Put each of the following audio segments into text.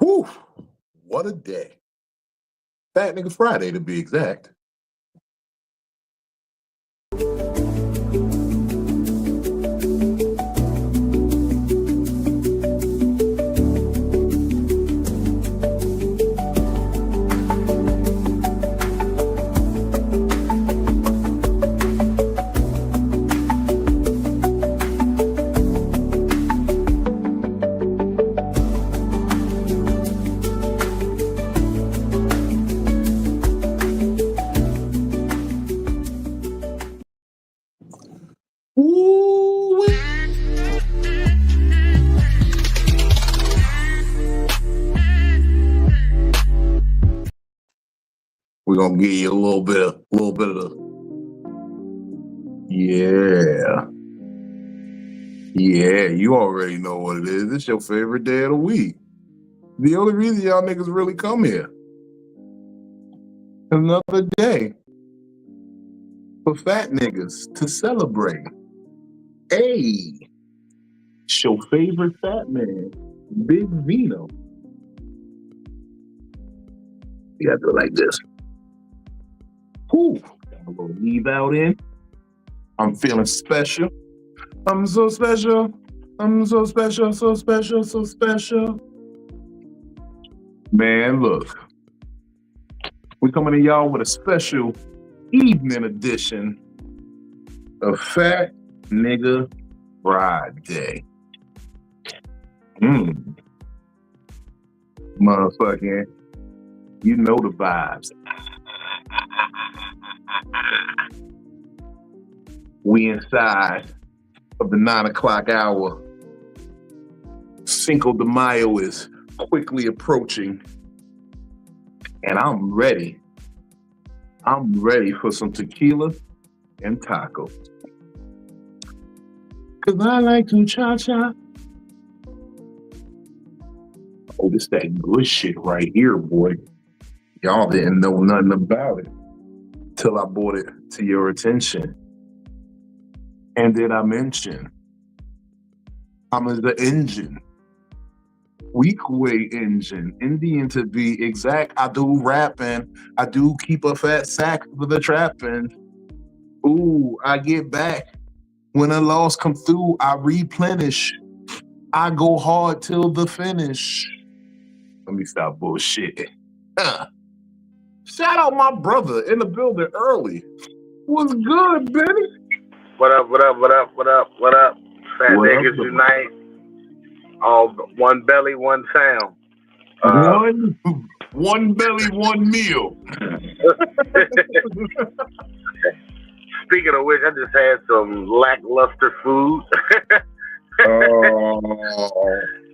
Whew, what a day. Fat Nigga Friday to be exact. Ooh-wee. We're gonna give you a little bit of the yeah. You already know what it is. It's your favorite day of the week. The only reason y'all niggas really come here. Another day for fat niggas to celebrate. Hey, it's your favorite fat man, Big Vino. You gotta do it like this. Whew, got a little leave out in. I'm feeling special. I'm so special. I'm so special, so special, so special. Man, look. We're coming to y'all with a special evening edition of Fat Nigga Friday. Motherfucking, you know the vibes. We inside of the 9 o'clock hour. Cinco de Mayo is quickly approaching. And I'm ready. I'm ready for some tequila and tacos. Cause I like to cha-cha. Oh, this that good shit right here, boy. Y'all didn't know nothing about it till I brought it to your attention. And did I mention I'm the engine? Weak way engine, Indian to be exact. I do rapping. I do keep a fat sack for the trapping. Ooh, I get back. When a loss come through, I replenish. I go hard till the finish. Let me stop bullshitting. Shout out my brother in the building early. What's good, Benny? What up? Fat niggas unite. All one belly, one sound. One belly, one meal. Speaking of which, I just had some lackluster food. Oh,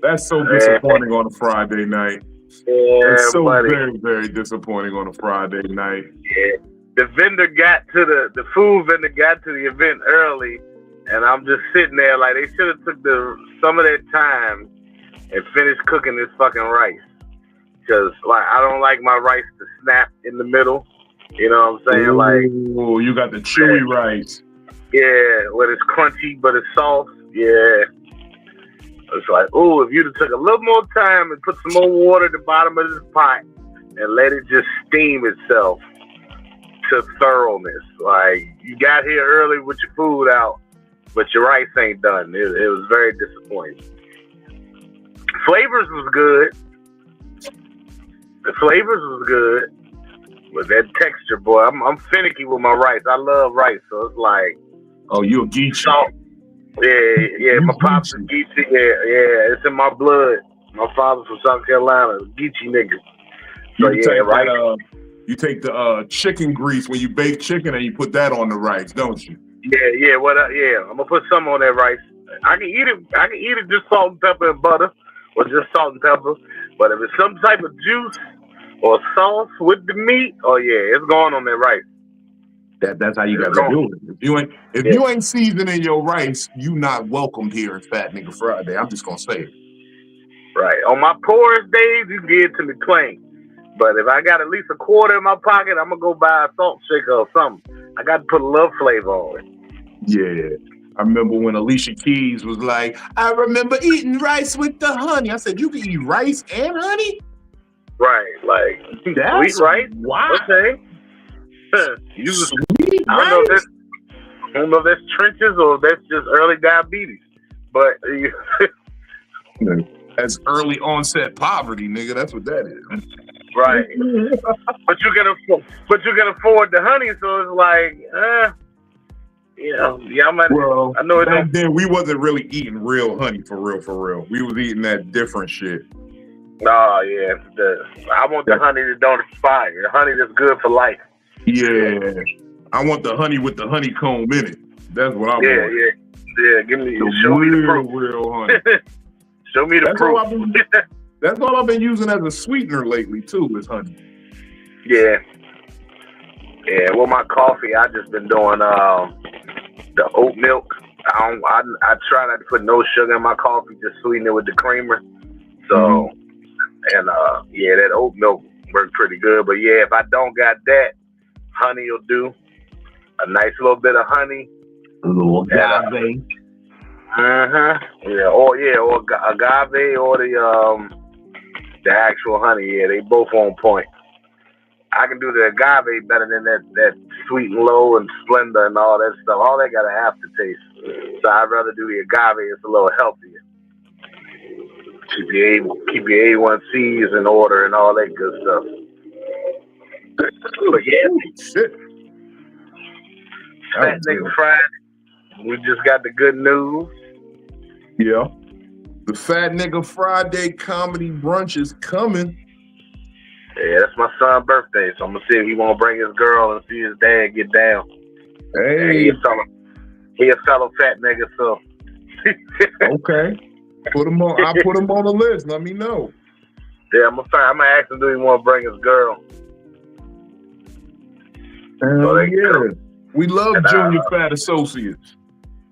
that's so disappointing on a Friday night. Yeah, it's so buddy. very, very disappointing on a Friday night. Yeah. The food vendor got to the event early, and I'm just sitting there like they should have took some of their time and finished cooking this fucking rice. Cause like I don't like my rice to snap in the middle. You know what I'm saying? Oh, you got the chewy rice. Yeah, where it's crunchy but it's soft. Yeah. It's like, if you'd have took a little more time and put some more water at the bottom of this pot and let it just steam itself to thoroughness. Like, you got here early with your food out, but your rice ain't done. It was very disappointing. Flavors was good. The flavors was good. But that texture, boy, I'm finicky with my rice. I love rice, so it's like... Oh, you a geek? Salt. Yeah, my pops is Geechee. Yeah, it's in my blood. My father's from South Carolina, Geechee nigga. So right. You take the chicken grease when you bake chicken and you put that on the rice, don't you? Yeah. I'm gonna put some on that rice. I can eat it just salt and pepper and butter, or just salt and pepper. But if it's some type of juice or sauce with the meat, it's going on that rice. That's how you gotta do it. If you ain't seasoning your rice, you not welcomed here at Fat Nigga Friday. I'm just gonna say it. Right. On my poorest days, you get it to me plain. But if I got at least a quarter in my pocket, I'm gonna go buy a salt shaker or something. I got to put a little flavor on it. Yeah. I remember when Alicia Keys was like, I remember eating rice with the honey. I said, you can eat rice and honey? Right, like That's sweet rice. wow. Okay. Sweet I don't know if rice? that's trenches or that's just early diabetes. But That's early onset poverty, nigga. That's what that is. right. But you can afford the honey, so it's like, yeah, Well, I know it back don't. then we wasn't really eating real honey for real. We was eating that different shit. Oh yeah, I want the honey that don't expire. The honey that's good for life. Yeah. I want the honey with the honeycomb in it. That's what I want. Yeah. Give me, show me the proof. Real honey. Show me the proof. That's all I've been using as a sweetener lately too, is honey. Yeah. Well, my coffee, I just been doing the oat milk. I try not to put no sugar in my coffee, just sweeten it with the creamer. So, and that oat milk works pretty good. But yeah, if I don't got that, honey will do. A nice little bit of honey. A little agave. Yeah, or agave or the actual honey. Yeah, they both on point. I can do the agave better than that Sweet and Low and Splendor and all that stuff. All that got an aftertaste. So I'd rather do the agave. It's a little healthier. Keep your A1Cs in order and all that good stuff. But yeah, shit. Fat Nigga Friday. We just got the good news. Yeah. The Fat Nigga Friday comedy brunch is coming. Yeah, that's my son's birthday, so I'm gonna see if he won't bring his girl and see his dad get down. Hey, he a fellow fat nigga, so. Okay, put him on. I put him on the list. Let me know. Yeah, I'm gonna ask him, do he want to bring his girl? We love Junior Fat Associates.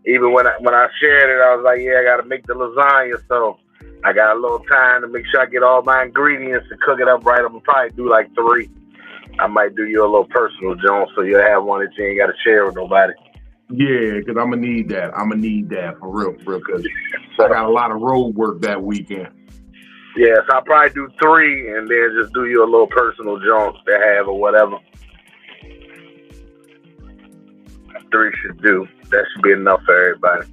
Even when I shared it, I was like, yeah, I gotta make the lasagna, so I got a little time to make sure I get all my ingredients and cook it up right. I'm gonna probably do like 3. I might do you a little personal, John, so you'll have one that you ain't gotta share with nobody. Yeah, because I'm gonna need that. For real, because I got a lot of road work that weekend. Yeah, so I'll probably do 3 and then just do you a little personal junk to have or whatever. 3 should do. That should be enough for everybody.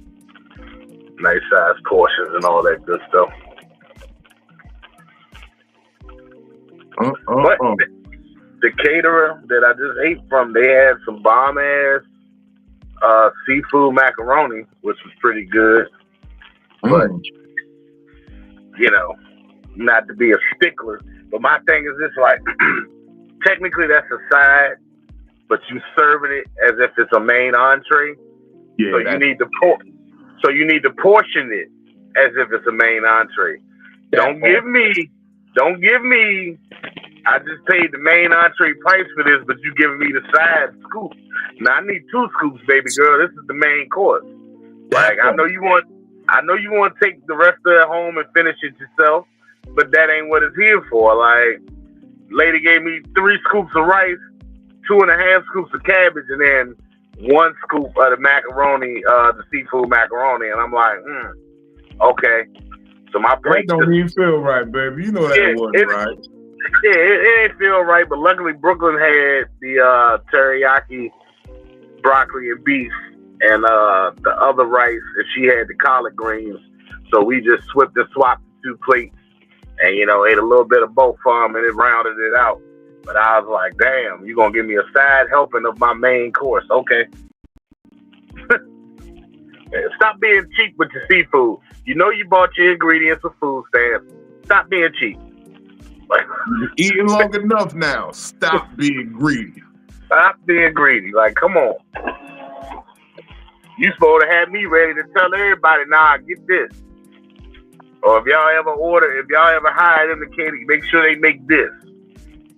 Nice size portions and all that good stuff. But the caterer that I just ate from, they had some bomb ass seafood macaroni, which was pretty good. But not to be a stickler, but my thing is this: like, technically that's a side, but you serving it as if it's a main entree. Yeah, so you need to portion it as if it's a main entree. Don't give me. I just paid the main entree price for this, but you giving me the side scoop. Now I need 2 scoops, baby girl. This is the main course. Like I know you want to take the rest of it home and finish it yourself, but that ain't what it's here for. Like, lady gave me 3 scoops of rice, 2.5 scoops of cabbage, and then 1 scoop of the macaroni, the seafood macaroni, and I'm like, okay. So my plate don't even feel right, baby. You know that wasn't right. Yeah, it ain't feel right, but luckily Brooklyn had the teriyaki broccoli and beef and the other rice, and she had the collard greens. So we just swapped the 2 plates and, ate a little bit of both of them, and it rounded it out. But I was like, damn, you going to give me a side helping of my main course. Okay. Stop being cheap with your seafood. You bought your ingredients for food stamps. Stop being cheap. You're eating long enough now. Stop being greedy. Stop being greedy. Like, come on. You supposed to have me ready to tell everybody, nah, get this. Or if y'all ever hire them to cater, make sure they make this.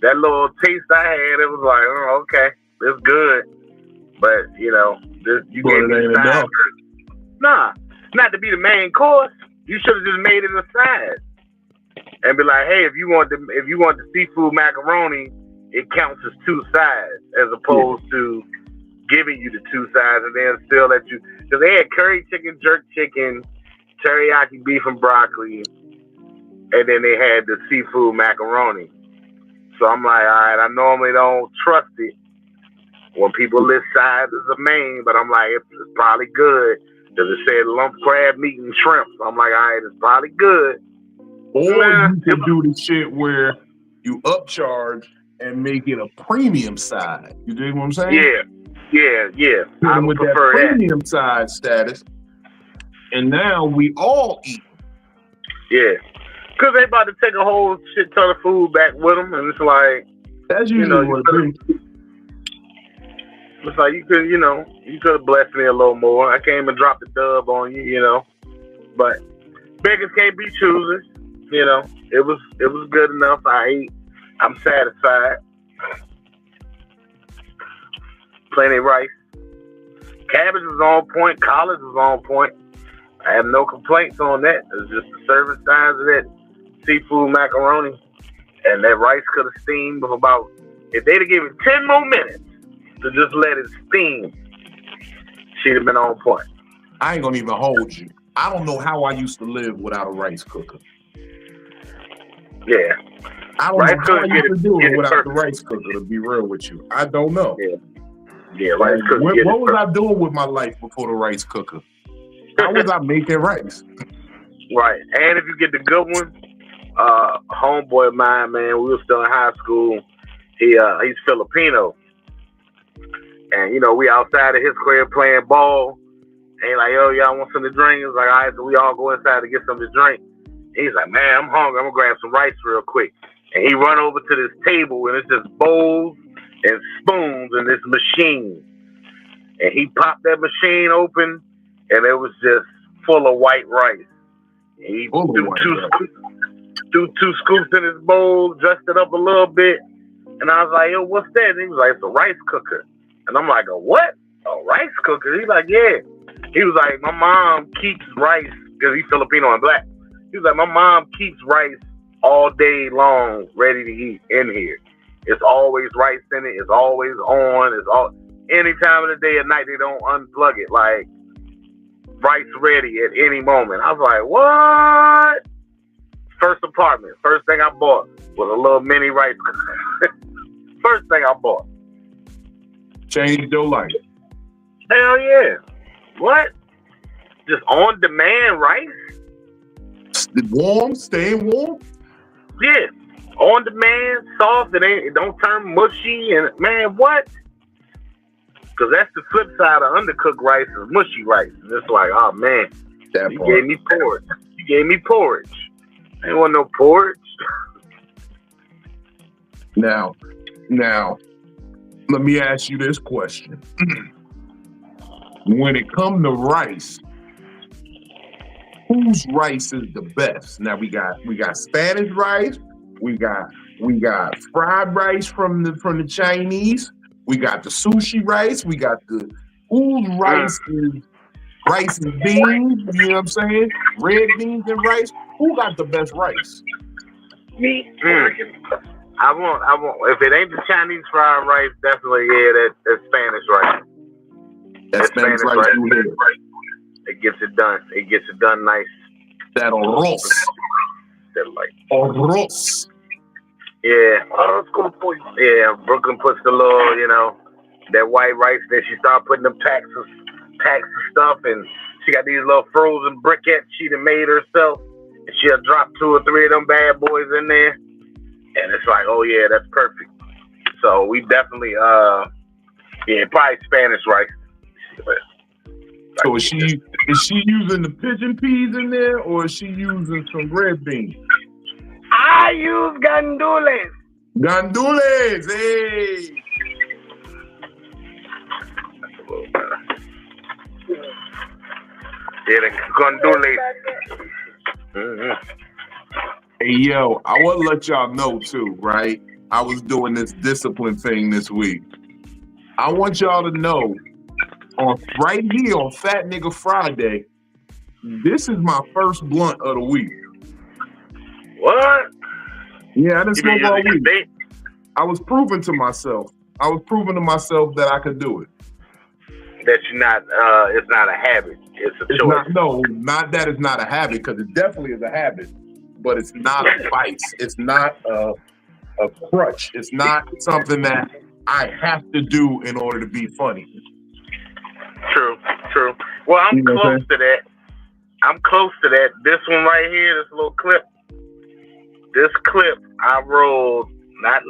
That little taste I had, it was like, oh, okay, it's good. But, you gave me the side. Nah, not to be the main course. You should have just made it a side. And be like, hey, if you want the seafood macaroni, it counts as 2 sides, as opposed to giving you the 2 sides and then still let you. Because they had curry chicken, jerk chicken, teriyaki beef and broccoli, and then they had the seafood macaroni. So I'm like, all right, I normally don't trust it when people list sides as a main, but I'm like, it's probably good. Because it said lump crab meat and shrimp. So I'm like, all right, it's probably good. Or you could do the shit where you upcharge and make it a premium side. You dig what I'm saying? Yeah. I would with prefer that premium side status. And now we all eat. Yeah. Because they about to take a whole shit ton of food back with them. And it's like, that's usually what it is. It's like you could have blessed me a little more. I came and dropped the dub on you, But beggars can't be choosers. It was good enough. I ate. I'm satisfied. Plenty of rice. Cabbage was on point. Collards was on point. I have no complaints on that. It's just the service size of that seafood macaroni. And that rice could have steamed with about, if they'd have given it 10 more minutes to just let it steam, she'd have been on point. I ain't gonna even hold you. I don't know how I used to live without a rice cooker. Yeah. I don't know how I used to do it without the rice cooker, to be real with you. I don't know. Yeah, rice cooker. What was I doing with my life before the rice cooker? How was I making rice? Right. And if you get the good one, homeboy of mine, man, we were still in high school. He's Filipino. And, we outside of his crib playing ball. And he's like, yo, y'all want something to drink? It's like, all right, so we all go inside to get something to drink. He's like, man, I'm hungry. I'm going to grab some rice real quick. And he run over to this table, and it's just bowls and spoons in this machine. And he popped that machine open, and it was just full of white rice. And he threw two scoops in his bowl, dressed it up a little bit. And I was like, yo, what's that? And he was like, it's a rice cooker. And I'm like, a what? A rice cooker? He's like, yeah. He was like, my mom keeps rice, because he's Filipino and black. He was like, my mom keeps rice all day long ready to eat in here. It's always rice in it. It's always on. Any time of the day or night, they don't unplug it. Like, rice ready at any moment. I was like, what? First apartment. First thing I bought was a little mini rice cooker. First thing I bought. Changed your life. Hell yeah. What? Just on demand rice? Warm, staying warm? Yeah. On demand, soft, it don't turn mushy, and man, what? Because that's the flip side of undercooked rice is mushy rice. And it's like, oh man, you gave me porridge. You gave me porridge. I ain't want no porridge. Now, let me ask you this question. When it comes to rice, whose rice is the best? Now we got Spanish rice, we got fried rice from the Chinese, we got the sushi rice, we got the whose rice is rice and beans, you know what I'm saying? Red beans and rice. Who got the best rice? Me. I want. If it ain't the Chinese fried rice, definitely that's Spanish rice. That Spanish rice you hear. It gets it done. It gets it done nice. That arroz. That like arroz. Yeah. Yeah. Brooklyn puts the little, that white rice. Then she started putting them packs of stuff, and she got these little frozen briquettes she done made herself, and she'll drop 2 or 3 of them bad boys in there, and it's like, oh yeah, that's perfect. So we definitely, probably Spanish rice. So is she using the pigeon peas in there, or is she using some red beans? I use gandules. Gandules, hey. Yeah, the gandules. Mm-hmm. Hey, yo, I want to let y'all know too, right? I was doing this discipline thing this week. I want y'all to know, right here on Fat Nigga Friday, this is my first blunt of the week. What? Yeah, I didn't smoke all week. I was proving to myself. that I could do it. that you're not. It's not a habit. It's a choice. Not that it's not a habit, because it definitely is a habit, but it's not a vice. It's not a crutch. It's not something that I have to do in order to be funny. True. Well, I'm close to that. This one right here, this little clip. This clip I rolled not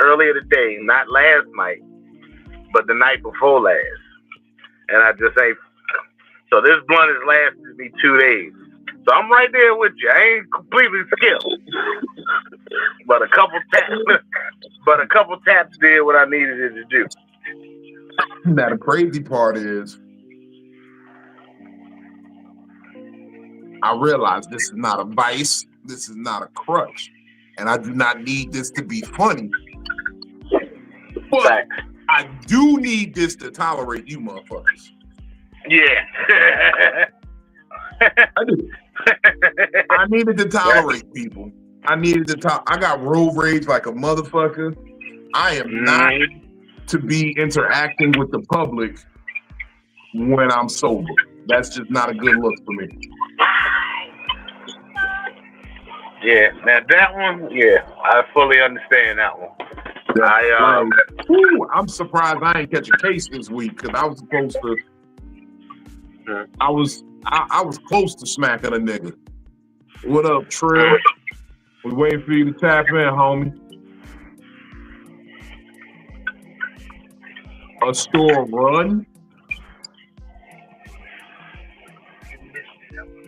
earlier today, not last night, but the night before last. And I just ain't. So this blunt has lasted me 2 days. So I'm right there with you. I ain't completely skipped. But a couple taps did what I needed it to do. Now the crazy part is, I realize this is not a vice, this is not a crutch, and I do not need this to be funny. But I do need this to tolerate you motherfuckers. Yeah. I do. I needed to tolerate people. I got road rage like a motherfucker. I am not to be interacting with the public when I'm sober. That's just not a good look for me. Yeah, now that one, I fully understand that one. I'm surprised I ain't catch a case this week, because I was supposed to. I was close to smacking a nigga. What up, Trill? We waiting for you to tap in, homie. A store run?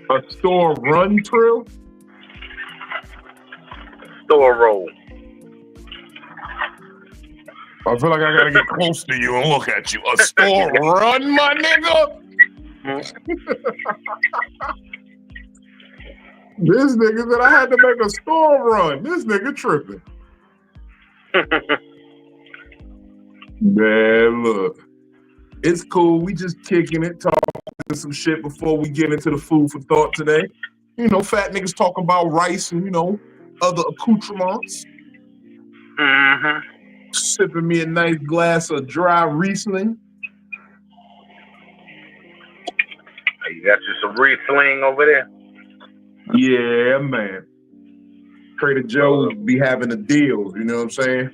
A store run, Trill? Store roll. I feel like I gotta get close to you and look at you. A store run, my nigga? This nigga said I had to make a store run. This nigga tripping. Man, look. It's cool. We just kicking it, talking some shit before we get into the food for thought today. You know, fat niggas talking about rice and, other accoutrements. Mm-hmm. Sipping me a nice glass of dry Riesling. You got you some Riesling over there? Yeah, man. Trader Joe's be having the deals, you know what I'm saying?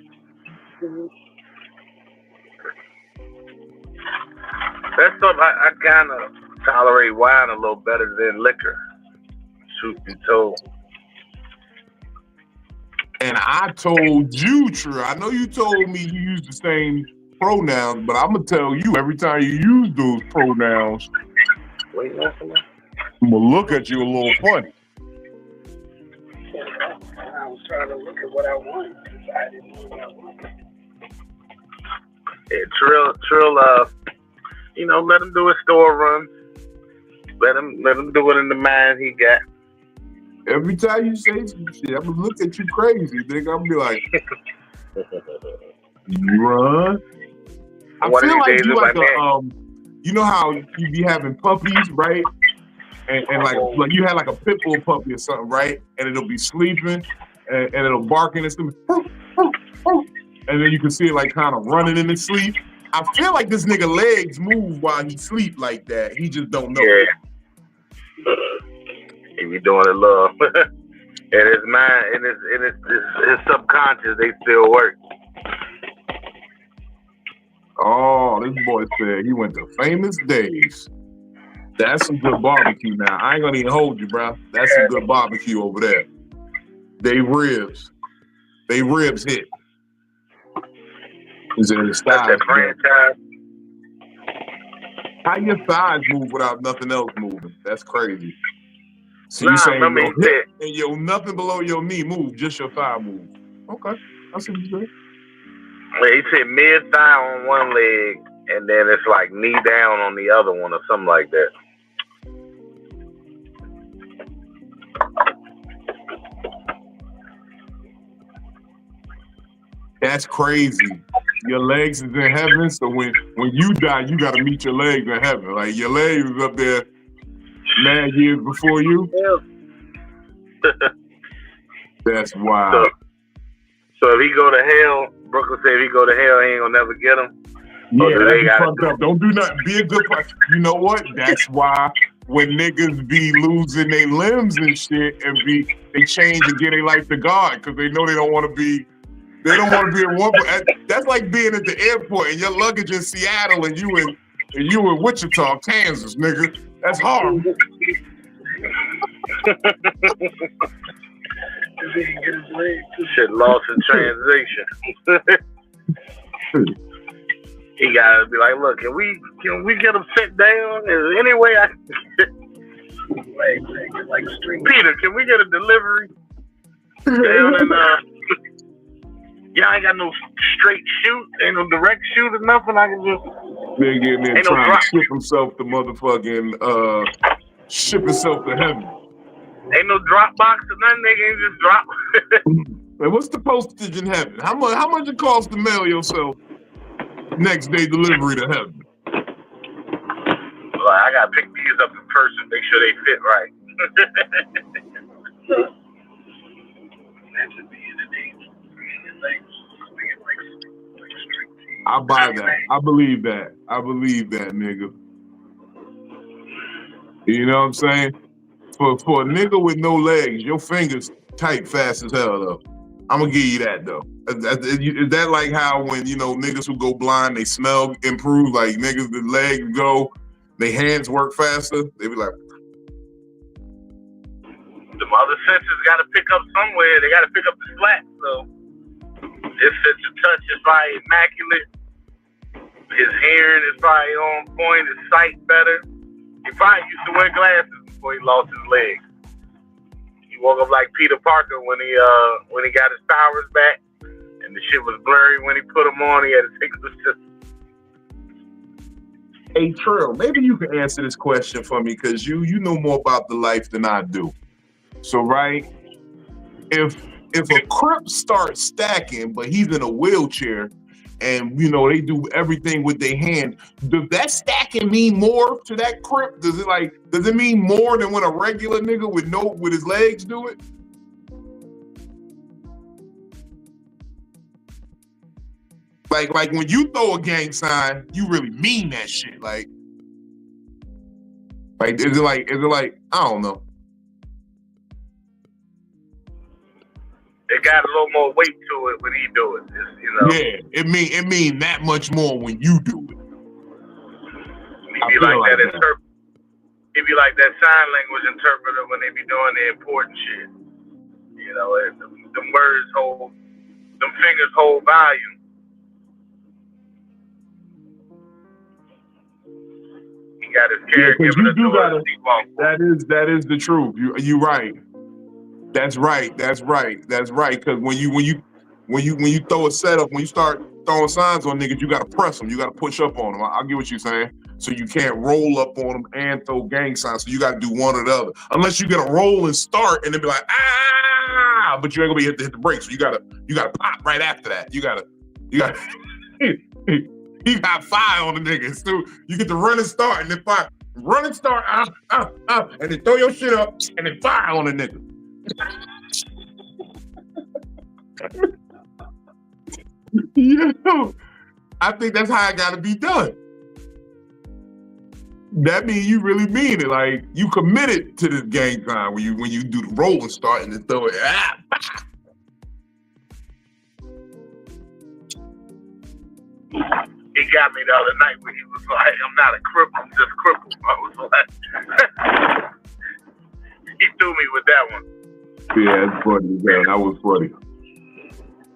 That's something I kind of tolerate wine a little better than liquor, truth be told. And I told you, True. I know you told me you use the same pronouns, but I'm going to tell you, every time you use those pronouns, I'm going to look at you a little funny. I was trying to look at what I wanted, because I didn't know what I wanted. Yeah, Trill, let him do his store runs. Let him do it in the mind he got. Every time you say some shit, I'm gonna look at you crazy, nigga. I'm gonna be like, you run? I feel like you like you know how you be having puppies, right? And like you had like a pit bull puppy or something, right? And it'll be sleeping and it'll bark in its sleep. And then you can see it like kind of running in its sleep. I feel like this nigga legs move while he sleep like that. He just don't know. Yeah. He be doing it love. And his mind and his subconscious, they still work. Oh, this boy said he went to Famous Days. That's some good barbecue now. I ain't gonna even hold you, bro. That's some good barbecue over there. They ribs hit. Is in the style. That's that franchise. How your thighs move without nothing else moving? That's crazy. So you saying your hip and your nothing below your knee move, just your thigh move. Okay, that's what you said. He said mid thigh on one leg, and then it's like knee down on the other one, or something like that. That's crazy. Your legs is in heaven, so when you die, you got to meet your legs in heaven. Like your legs is up there mad years before you. That's wild. So if he go to hell, Brooklyn said if he go to hell, he ain't gonna never get him. Yeah, do that's they gotta fucked do up. Don't do nothing. Be a good person. You know what? That's why when niggas be losing their limbs and shit and they change and get their life to God because they know they don't want to be in one. That's like being at the airport and your luggage in Seattle and you in Wichita, Kansas, nigga. That's hard. Shit lost in translation. He gotta be like, look, can we get him sit down? Is there any way I can like Peter, can we get a delivery down in y'all ain't got no straight shoot, ain't no direct shoot or nothing. I can just nigga in there ain't trying no to ship himself to motherfucking ship himself to heaven. Ain't no drop box or nothing, nigga ain't just drop. Like, what's the postage in heaven? How much it costs to mail yourself next day delivery to heaven? Like, I gotta pick these up in person, make sure they fit right. I buy that. I believe that. Nigga. You know what I'm saying? For a nigga with no legs, your fingers tight fast as hell though. I'm gonna give you that though. Is that like how when niggas who go blind, they smell improve? Like niggas, the legs go, their hands work faster. They be like, the other senses got to pick up somewhere. They got to pick up the slack. So his sense of touch is probably immaculate. His hearing is probably on point. His sight better. He probably used to wear glasses before he lost his legs. He woke up like Peter Parker when he got his powers back, and the shit was blurry when he put them on. He had to take the system. hey Trill, maybe you can answer this question for me because you know more about the life than I do. So right, if a Crip starts stacking, but he's in a wheelchair, and they do everything with their hand, does that stacking mean more to that Crip? Does it mean more than when a regular nigga with his legs do it? Like when you throw a gang sign, you really mean that shit. Like is it like I don't know. It got a little more weight to it when he do it. Yeah, it mean that much more when you do it. He be like that he be like that sign language interpreter when they be doing the important shit. Them words them fingers hold volume. He got his caregiver to do it. That is the truth. You right. That's right. Because when you throw a setup, when you start throwing signs on niggas, you gotta press them. You gotta push up on them. I get what you're saying. So you can't roll up on them and throw gang signs. So you gotta do one or the other. Unless you get a roll and start, and then be like but you ain't gonna be able to hit the brakes. So you gotta pop right after that. You got he got fire on the niggas too. You get to run and start, and then fire. Run and start, and then throw your shit up, and then fire on the nigga. I think that's how it gotta be done. That means you really mean it. Like you committed to this gang sign when you do the roll and start and then throw it. He got me the other night when he was like, I'm not a cripple, I'm just crippled. I was like, he threw me with that one. Yeah, it's funny, man. That was funny.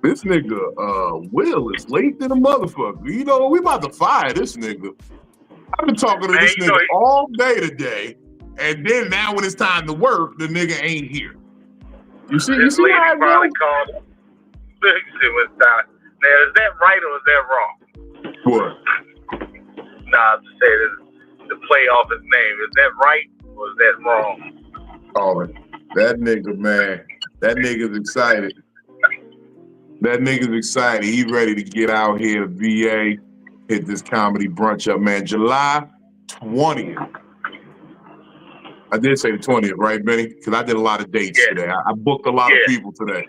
This nigga, Will is late than a motherfucker. We about to fire this nigga. I've been talking to this nigga all day today, and then now when it's time to work, the nigga ain't here. You see how it probably called him. Now, is that right or is that wrong? What? Nah, I'm just saying to play off his name. Is that right or is that wrong? Oh, that nigga, man. That nigga's excited. He's ready to get out here to VA, hit this comedy brunch up, man. July 20th. I did say the 20th, right, Benny? Because I did a lot of dates today. I booked a lot of people today.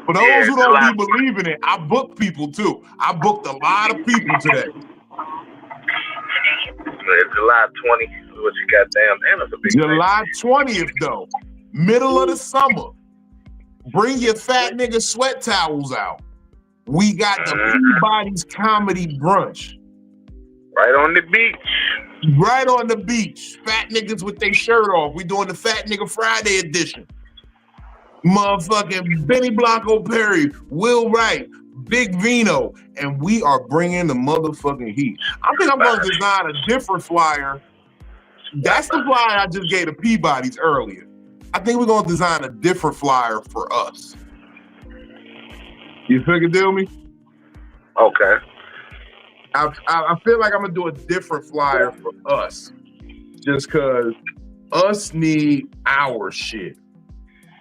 For those who don't be believing it, I booked people too. I booked a lot of people today. July 20th is what you got down. Damn, that's a big July 20th, though. Middle of the summer. Bring your fat nigga sweat towels out. We got the Peabody's Comedy Brunch. Right on the beach. Right on the beach. Fat niggas with their shirt off. We doing the Fat Nigga Friday edition. Motherfucking Benny Blanco Perry, Will Wright, Big Vino, and we are bringing the motherfucking heat. I think I'm going to design a different flyer. That's the flyer I just gave to Peabody's earlier. I think we're going to design a different flyer for us. You figure deal me? Okay. I feel like I'm going to do a different flyer for us. Just because us need our shit.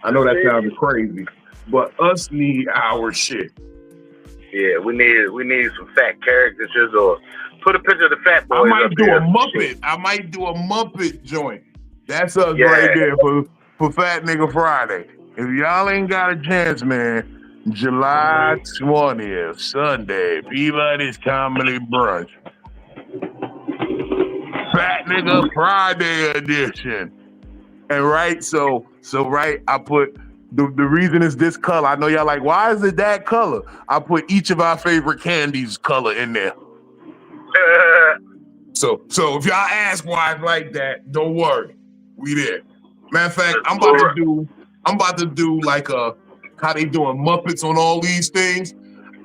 I know that sounded crazy, but us need our shit. Yeah, we need some fat caricatures or put a picture of the fat boys. I might do a Muppet joint. That's us right there for Fat Nigga Friday. If y'all ain't got a chance, man, July 20th, Sunday, Peabody's Comedy Brunch. Fat Nigga Friday edition. And I put the reason is this color. I know y'all like, why is it that color? I put each of our favorite candies color in there. So if y'all ask why it's like that, don't worry. We there. Matter of fact, I'm about to do like how they doing Muppets on all these things.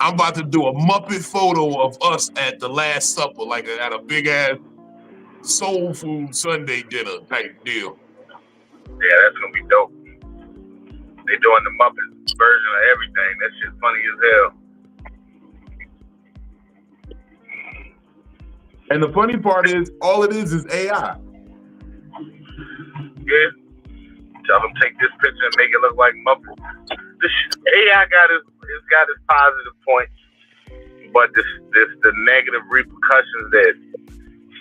I'm about to do a Muppet photo of us at the Last Supper, like at a big ass soul food Sunday dinner type deal. Yeah, that's gonna be dope. They doing the Muppets version of everything. That shit's funny as hell. And the funny part is, all it is AI. Yeah. Tell them take this picture and make it look like Muppets. AI got its positive points, but the negative repercussions that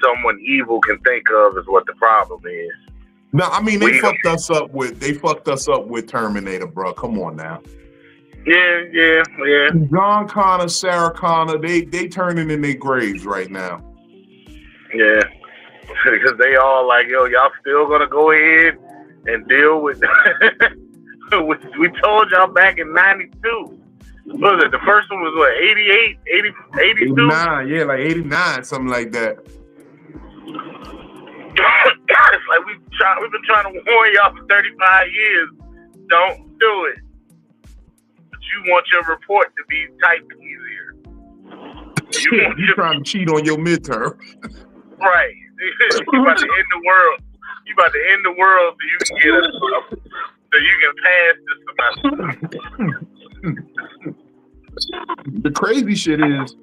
someone evil can think of is what the problem is. No, I mean they fucked us up with Terminator, bro. Come on now. Yeah. John Connor, Sarah Connor, they turning in their graves right now. Yeah, because they all like, yo, y'all still gonna go ahead and deal with. We told y'all back in '92. What was it? The first one was what, 88, 82? 89, yeah, like 89, something like that. It's like we've been trying to warn y'all for 35 years. Don't do it. But you want your report to be typed easier. You trying to cheat on your midterm. Right. You about to end the world. You about to end the world so you can get so you can pass this semester. The crazy shit is,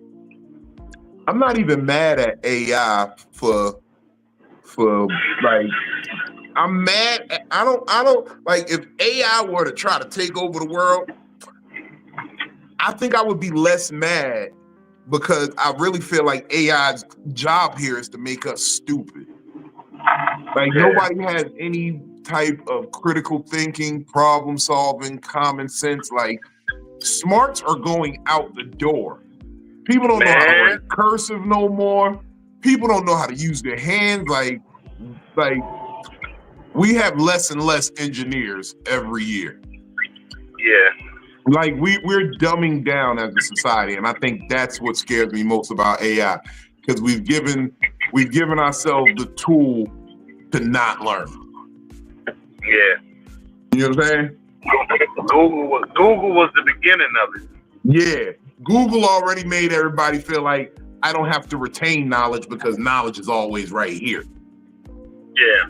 I'm not even mad at AI for like, I'm mad at, I don't like, if AI were to try to take over the world, I think I would be less mad because I really feel like AI's job here is to make us stupid. Like nobody has any type of critical thinking, problem solving, common sense. Like smarts are going out the door. People don't know how to write cursive no more. People don't know how to use their hands. Like we have less and less engineers every year. Yeah. Like we're dumbing down as a society, and I think that's what scares me most about AI, because we've given ourselves the tool to not learn. Yeah. You know what I'm saying? Google was the beginning of it. Yeah. Google already made everybody feel like I don't have to retain knowledge because knowledge is always right here. Yeah.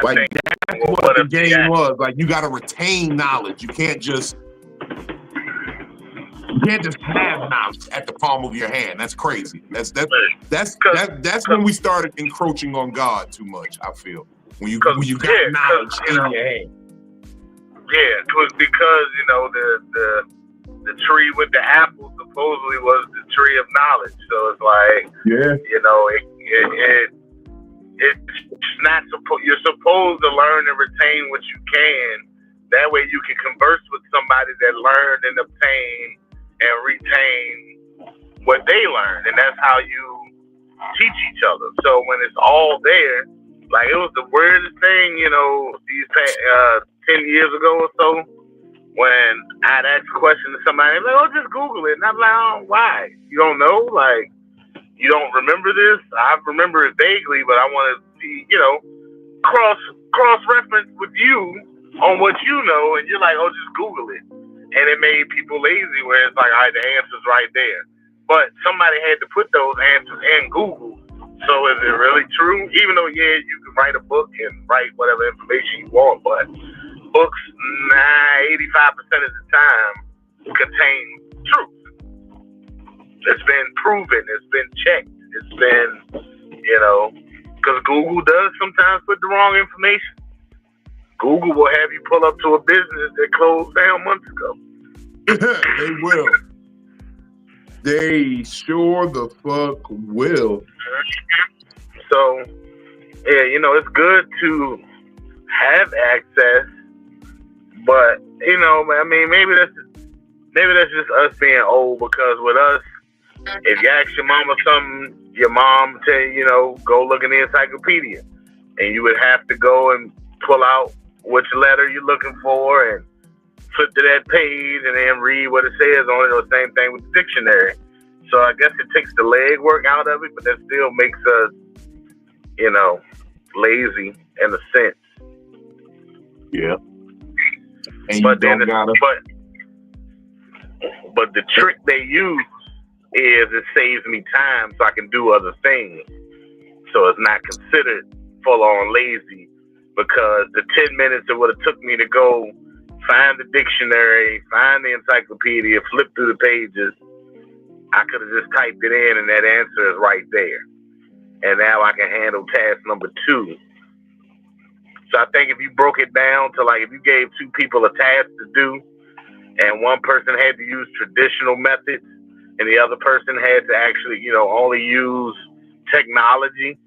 Like that's what the game was. Like you gotta retain knowledge. You can't just have knowledge at the palm of your hand. That's crazy. That's when we started encroaching on God too much, I feel. When you got knowledge in your hand. Yeah, because you know the tree with the apple supposedly was the tree of knowledge. So it's like, you know, it's not you're supposed to learn and retain what you can. That way you can converse with somebody that learned and obtained and retain what they learned, and that's how you teach each other. So when it's all there, like it was the weirdest thing, these 10 years ago or so, when I'd ask a question to somebody, like, oh, just Google it. And I'm like, oh, why? You don't know? Like, you don't remember this? I remember it vaguely, but I want to see, cross reference with you on what you know. And you're like, oh, just Google it. And it made people lazy where it's like, all right, the answer's right there. But somebody had to put those answers in Google. So is it really true? Even though, yeah, you can write a book and write whatever information you want, but books, 85% of the time, contain truth. It's been proven. It's been checked. It's been, because Google does sometimes put the wrong information. Google will have you pull up to a business that closed down months ago. They will. They sure the fuck will. So, yeah, it's good to have access, but maybe that's just us being old. Because with us, if you ask your mama something, your mom tell you, go look in the encyclopedia, and you would have to go and pull out which letter you're looking for and flip to that page and then read what it says on it. Or same thing with the dictionary. So I guess it takes the legwork out of it, but that still makes us, lazy in a sense. Yeah. And but but the trick they use is it saves me time so I can do other things. So it's not considered full on lazy, because the 10 minutes it would have took me to go find the dictionary, find the encyclopedia, flip through the pages, I could have just typed it in and that answer is right there. And now I can handle task number 2. So I think if you broke it down to, like, if you gave 2 people a task to do and one person had to use traditional methods and the other person had to actually, only use technology,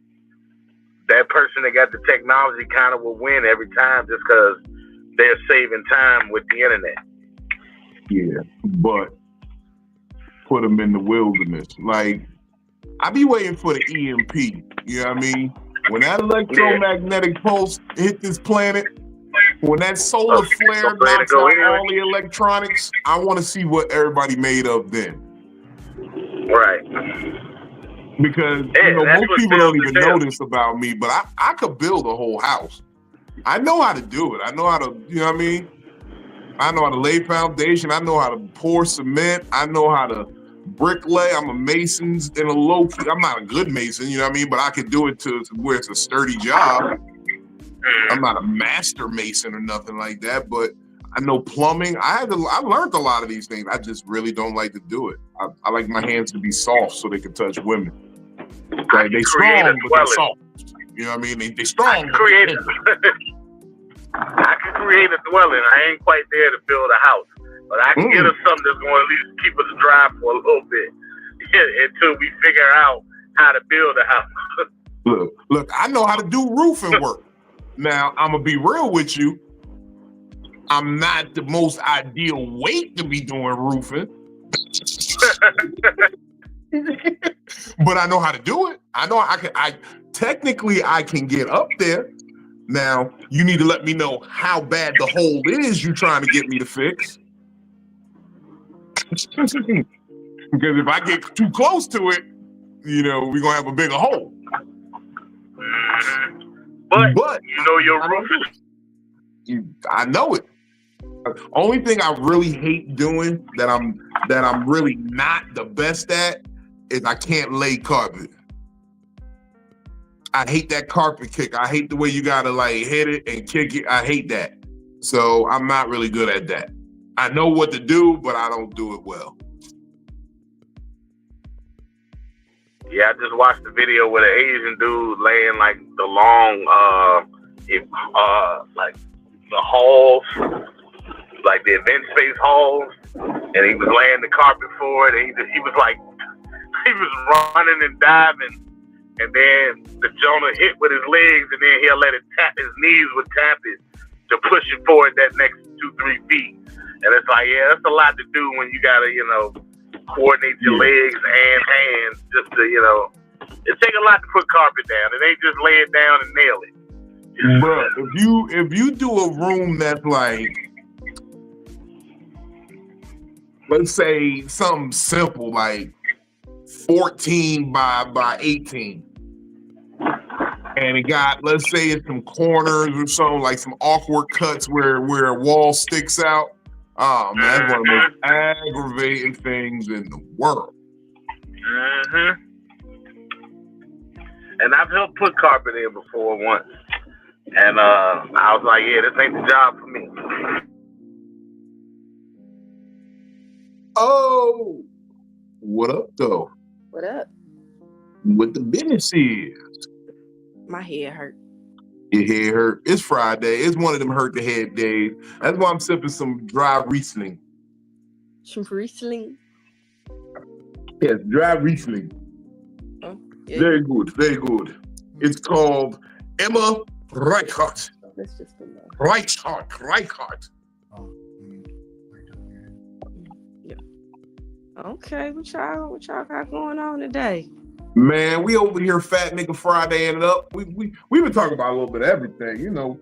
that person that got the technology kind of will win every time just because they're saving time with the internet. Yeah, but put them in the wilderness. Like, I be waiting for the EMP. You know what I mean? When that electromagnetic pulse hit this planet, when that solar flare knocks out all the electronics, I want to see what everybody made of then. Right. Because most people don't even know this about me, but I could build a whole house. I know how to do it. I know how to, I know how to lay foundation. I know how to pour cement. I know how to bricklay. I'm a mason in a low key. I'm not a good mason, but I can do it to where it's a sturdy job. I'm not a master mason or nothing like that, but I know plumbing. I learned a lot of these things. I just really don't like to do it. I like my hands to be soft so they can touch women. Like, they strong, but they're soft. You know what I mean? They strong. I can create a dwelling. I ain't quite there to build a house, but I can get us something that's going to at least keep us dry for a little bit until we figure out how to build a house. Look, I know how to do roofing work. Now, I'm going to be real with you. I'm not the most ideal weight to be doing roofing. But I know how to do it. I know I can get up there. Now, you need to let me know how bad the hole is you're trying to get me to fix. Because if I get too close to it, we're going to have a bigger hole. But you know your roof. I know it. Only thing I really hate doing that I'm really not the best at is I can't lay carpet. I hate that carpet kick. I hate the way you gotta hit it and kick it. I hate that. So I'm not really good at that. I know what to do, but I don't do it well. Yeah, I just watched the video with an Asian dude laying the long, the halls, like the event space halls, and he was laying the carpet for it. And he was running and diving. And then the Jonah hit with his legs, and then he'll let it tap. His knees would tap it to push it forward that next 2-3 feet. And it's like, yeah, that's a lot to do when you gotta, coordinate your legs and hands just to, It take a lot to put carpet down. It ain't just lay it down and nail it. Bro, if you do a room that's like, let's say something simple like 14 by 18, and it got, let's say it's some corners or something, like some awkward cuts where a wall sticks out. Oh man, that's one of the most aggravating things in the world. Mm-hmm. And I've helped put carpet in before once. And I was like, yeah, this ain't the job for me. Oh, what up though? What up? What the business is? My head hurt. Your head hurt. It's Friday. It's one of them hurt the head days. That's why I'm sipping some dry Riesling. Some Riesling? Yes, dry Riesling. Oh, yeah. Very good, very good. It's called Emma Reichhardt. That's just enough. Reichhardt. Yeah. Okay, what y'all got going on today? Man, we over here Fat Nigga Friday and up. We've been talking about a little bit of everything, you know,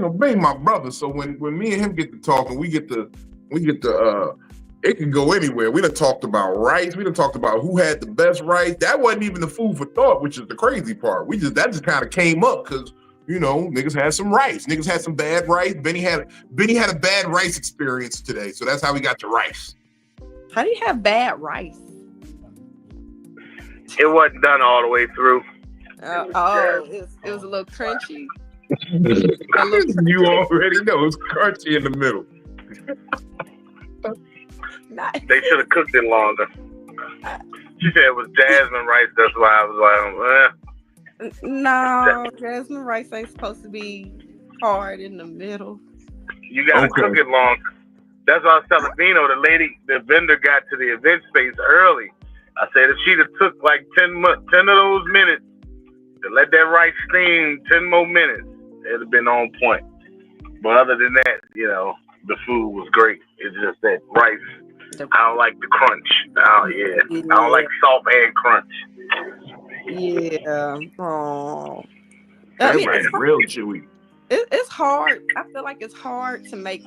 being my brother. So when me and him get to talking, we get to it can go anywhere. We done talked about rice. We done talked about who had the best rice. That wasn't even the food for thought, which is the crazy part. That just kind of came up because, you know, niggas had some rice. Niggas had some bad rice. Benny had a bad rice experience today. So that's how we got to rice. How do you have bad rice? It wasn't done all the way through. It was a little crunchy. You already know it's crunchy in the middle. Nice. They should have cooked it longer. She said it was jasmine rice. That's why I was like, No, jasmine rice ain't supposed to be hard in the middle. You gotta cook it longer. That's what I was telling Vino. The vendor got to the event space early. I said if she'd have took like 10 of those minutes to let that rice steam 10 more minutes, it'd have been on point. But other than that, you know, the food was great. It's just that rice. I don't like the crunch. Oh yeah. I don't like soft and crunch. Yeah. Oh. That rice real chewy. It's hard. I feel like it's hard to make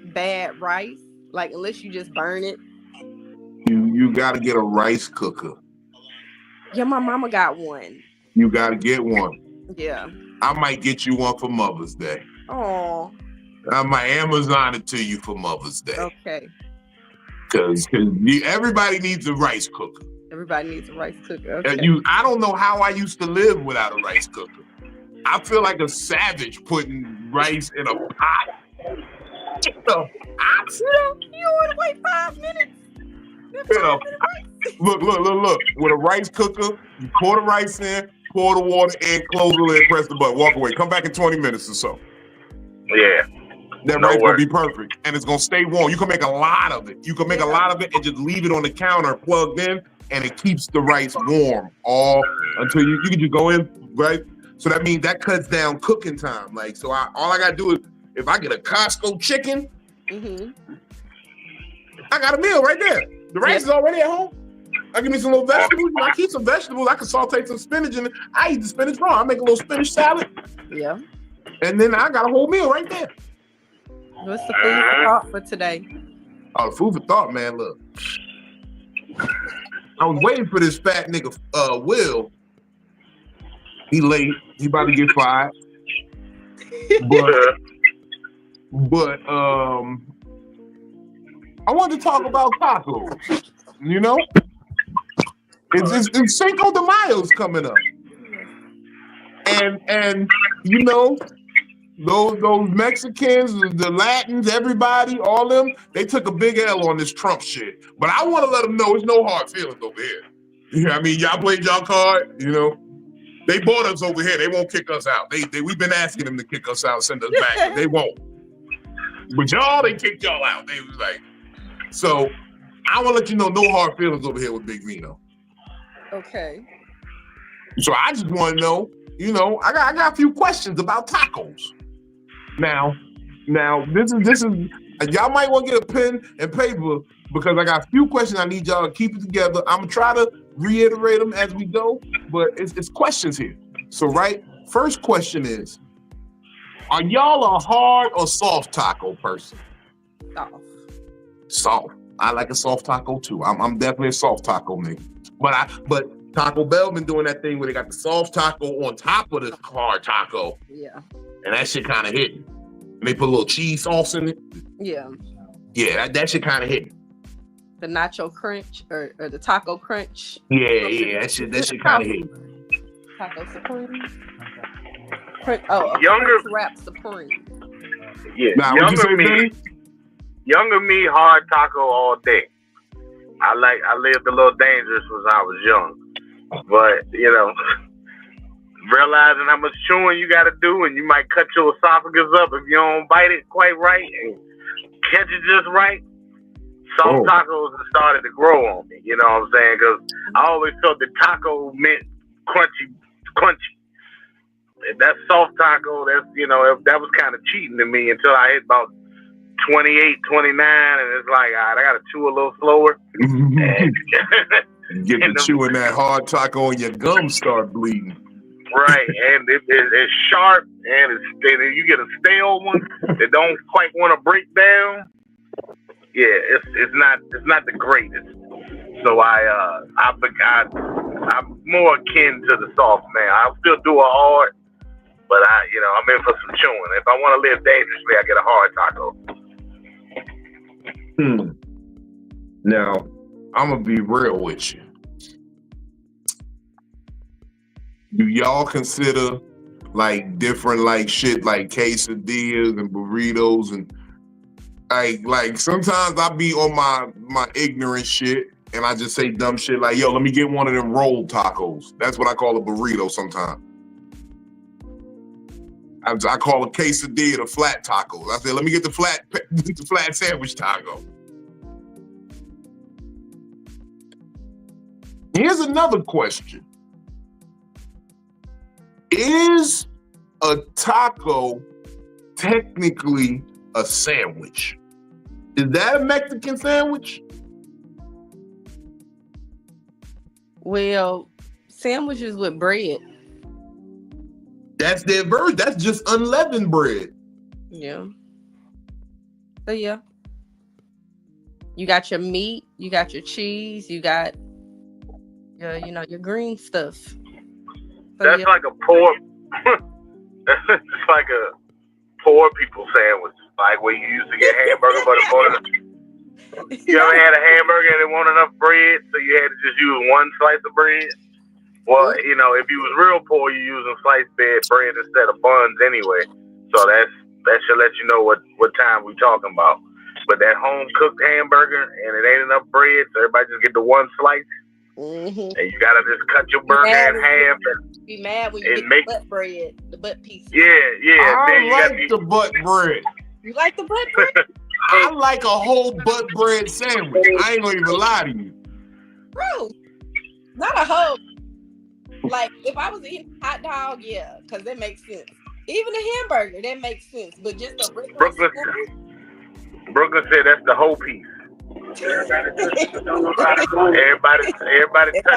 bad rice, like unless you just burn it. You got to get a rice cooker. Yeah, my mama got one. You got to get one. Yeah. I might get you one for Mother's Day. Oh. I might Amazon it to you for Mother's Day. Okay. Because everybody needs a rice cooker. Everybody needs a rice cooker. Okay. I don't know how I used to live without a rice cooker. I feel like a savage putting rice in a pot. You don't want to wait 5 minutes. Look. With a rice cooker, you pour the rice in, pour the water in, close the lid, press the button, walk away. Come back in 20 minutes or so. Yeah. That rice will be perfect, and it's gonna stay warm. You can make a lot of it. You can make a lot of it and just leave it on the counter plugged in, and it keeps the rice warm all until you can just go in, right? So that means that cuts down cooking time. Like, so all I gotta do is if I get a Costco chicken, I got a meal right there. The rice is already at home. I give me some little vegetables. I keep some vegetables. I can saute some spinach in it. I eat the spinach raw. I make a little spinach salad. Yeah. And then I got a whole meal right there. What's the food for thought for today? Oh, the food for thought, man. Look. I was waiting for this fat nigga, Will. He late. He about to get fired. But I wanted to talk about tacos. You know? It's Cinco de Mayo's coming up. And you know, those Mexicans, the Latins, everybody, all them, they took a big L on this Trump shit. But I want to let them know it's no hard feelings over here. You know what I mean? Y'all played y'all card, you know. They bought us over here. They won't kick us out. We've been asking them to kick us out, send us back, but they won't. But y'all, they kicked y'all out. They was like, so I want to let you know no hard feelings over here with Big Vino. Okay. So I just want to know, you know, I got a few questions about tacos. Now, this is Y'all might want to get a pen and paper because I got a few questions. I need y'all to keep it together. I'm gonna try to reiterate them as we go, but it's questions here. So, right, first question is: are y'all a hard or soft taco person? Soft. Soft. I like a soft taco too. I'm definitely a soft taco nigga. But Taco Bell been doing that thing where they got the soft taco on top of the hard taco. Yeah. And that shit kind of hitting. And they put a little cheese sauce in it. Yeah. Yeah, that shit kind of hitting. The nacho crunch or the taco crunch. Yeah, that shit kind of hitting. Taco supreme. Oh, Younger wrap supreme. Yeah, now, younger me, hard taco all day. I lived a little dangerous when I was young, but realizing how much chewing you got to do, and you might cut your esophagus up if you don't bite it quite right and catch it just right. Soft tacos have started to grow on me. You know what I'm saying? Because I always felt that taco meant crunchy. If that's soft taco, that's that was kind of cheating to me until I hit about 28, 29, and it's like, all right, I got to chew a little slower. Get to chewing that hard taco and your gums start bleeding. Right, and it's sharp, and you get a stale one that don't quite want to break down. Yeah, it's not the greatest. So I'm more akin to the soft man. I'll still do a hard, but I'm in for some chewing. If I want to live dangerously, I get a hard taco. Now, I'm gonna be real with you. Do y'all consider like different like shit like quesadillas and burritos and like sometimes I be on my ignorant shit and I just say dumb shit like, yo, let me get one of them rolled tacos. That's what I call a burrito sometimes. I call a quesadilla the flat taco. I said, let me get the flat sandwich taco. Here's another question. Is a taco technically a sandwich? Is that a Mexican sandwich? Well, sandwiches with bread. That's their version. That's just unleavened bread. Yeah. So yeah. You got your meat, you got your cheese, you got your green stuff. So that's like a poor it's like a poor people sandwich. Like where you used to get hamburger but you ever had a hamburger and it wasn't enough bread, so you had to just use one slice of bread? Well, if you was real poor, you're using sliced bread instead of buns anyway. So that should let you know what time we talking about. But that home cooked hamburger and it ain't enough bread, so everybody just get the one slice. Mm-hmm. And you gotta just cut your burger in half. And be mad when you get the butt bread, the butt pieces. Yeah. I like the butt bread. You like the butt bread? I like a whole butt bread sandwich. I ain't gonna even lie to you. Bro, not a whole. Like, if I was eating a hot dog, yeah, because that makes sense. Even a hamburger, that makes sense. But just a regular Brooklyn said that's the whole piece. Everybody touch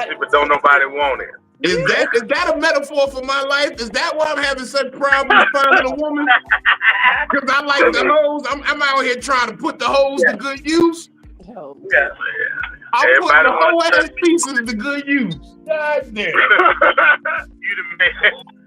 it, but don't nobody want it. Is that a metaphor for my life? Is that why I'm having such problems finding a woman? Because I like the hoes. I'm out here trying to put the hoes to good use. Oh. Yeah. I'm putting the whole ass pieces to good use. God damn.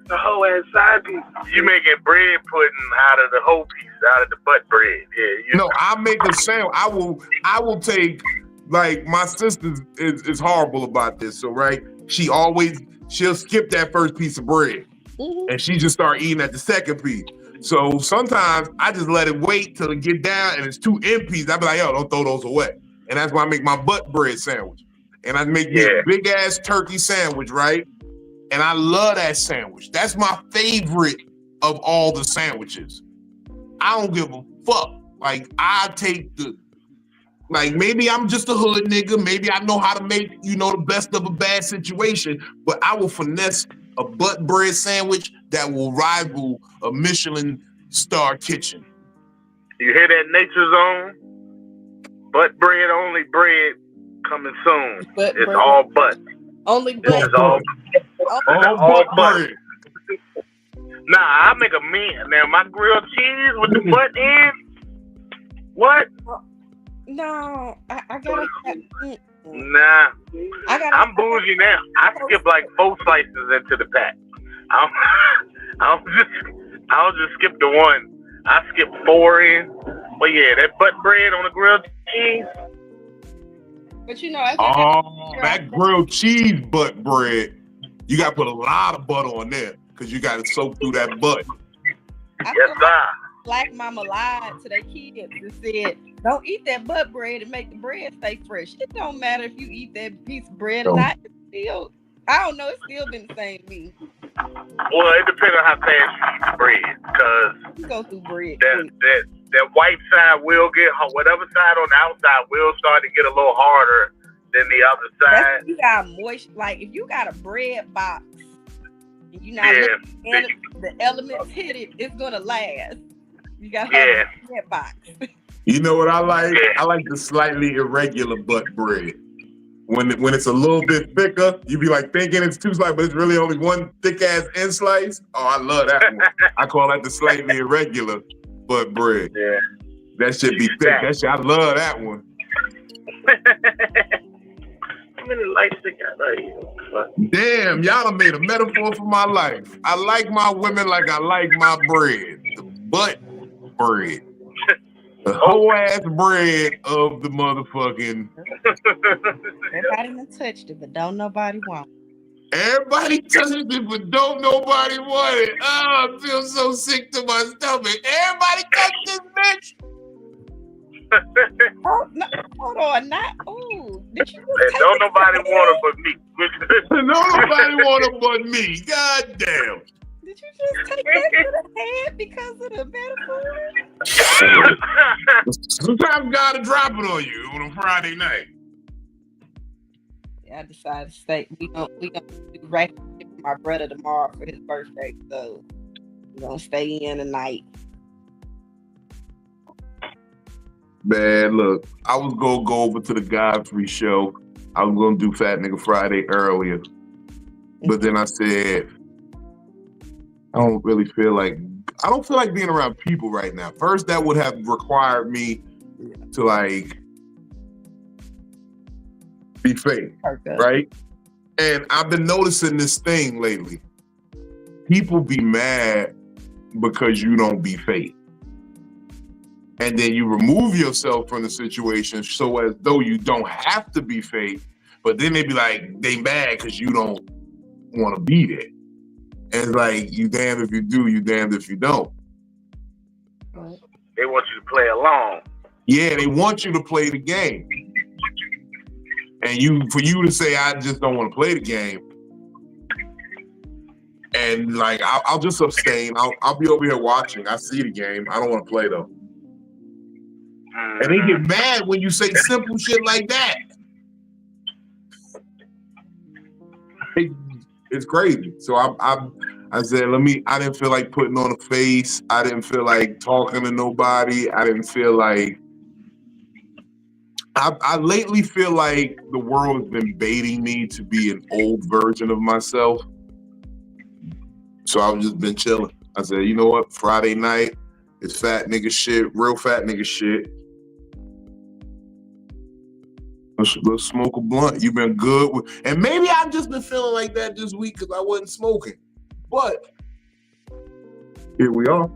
The whole ass side piece. You making bread pudding out of the whole piece, out of the butt bread. Yeah. No, I make a sandwich. I will take, like, my sister is horrible about this. So right, she'll skip that first piece of bread, and she just start eating at the second piece. So sometimes I just let it wait till it get down and it's 2 empties. I be like, yo, don't throw those away. And that's why I make my butt bread sandwich. And I make me a big ass turkey sandwich, right? And I love that sandwich. That's my favorite of all the sandwiches. I don't give a fuck. Like, I take maybe I'm just a hood nigga. Maybe I know how to make, the best of a bad situation, but I will finesse a butt bread sandwich that will rival a Michelin star kitchen. You hear that Nature Zone? Butt bread, only bread coming soon. Butt It's bread. all butt. Only This butt. is all All butt. bread. Nah, I make a mean. Now my grilled cheese with the butt in. What? No, I gotta. Nah, I'm bougie now. I skip like 4 slices into the pack. I'll just skip the one. I skip 4 in. But yeah, that butt bread on the grilled cheese. But you know, I that grilled cheese butt bread. You got to put a lot of butter on there because you got to soak through that butt. Yes, sir. Black mama lied to their kids and said, "Don't eat that butt bread and make the bread stay fresh." It don't matter if you eat that piece of bread or not. It's still, I don't know. It's still been the same to me. Well, it depends on how fast you eat the bread, because you go through bread. That white side will get, whatever side on the outside will start to get a little harder than the other side. You got moist, like if you got a bread box and you're not looking at it, the elements hit it, it's gonna last. You got a bread box. You know what I like? I like the slightly irregular butt bread. When it's a little bit thicker, you be like thinking it's 2 slices, but it's really only 1 thick ass end slice. Oh, I love that one. I call that the slightly irregular butt bread. Yeah. That shit be thick. That shit, I love that one. How many lights they got right here? Damn, y'all done made a metaphor for my life. I like my women like I like my bread. The butt bread. The whole ass bread of the motherfucking. Everybody done touched it, but don't nobody want it. Everybody touched it, but don't nobody want it. Oh, I feel so sick to my stomach. Everybody touched this bitch. Oh, no, hold on, not. Oh, did you don't nobody want it but me. Don't nobody want it but me. God damn. Did you just take that to the head because of the metaphor? Sometimes gotta drop it on you on a Friday night. Yeah, I decided to stay. We gonna do right for my brother tomorrow for his birthday, so we're gonna stay in tonight. Man, look, I was gonna go over to the Godfrey show. I was gonna do Fat Nigga Friday earlier, but then I said, I don't feel like being around people right now. First, that would have required me to like be fake, right? And I've been noticing this thing lately. People be mad because you don't be fake. And then you remove yourself from the situation so as though you don't have to be fake, but then they be like, they mad because you don't want to be there. And it's like, you damned if you do, you damned if you don't. They want you to play along. Yeah, they want you to play the game. And for you to say, I just don't want to play the game. And like, I'll just abstain. I'll be over here watching. I see the game. I don't want to play though. And they get mad when you say simple shit like that. It's crazy. So I said, I didn't feel like putting on a face. I didn't feel like talking to nobody. I didn't feel like, I lately feel like the world has been baiting me to be an old version of myself. So I've just been chilling. I said, you know what? Friday night, it's fat nigga shit, real fat nigga shit. Let's smoke a blunt. You've been good and maybe I've just been feeling like that this week because I wasn't smoking. But here we are.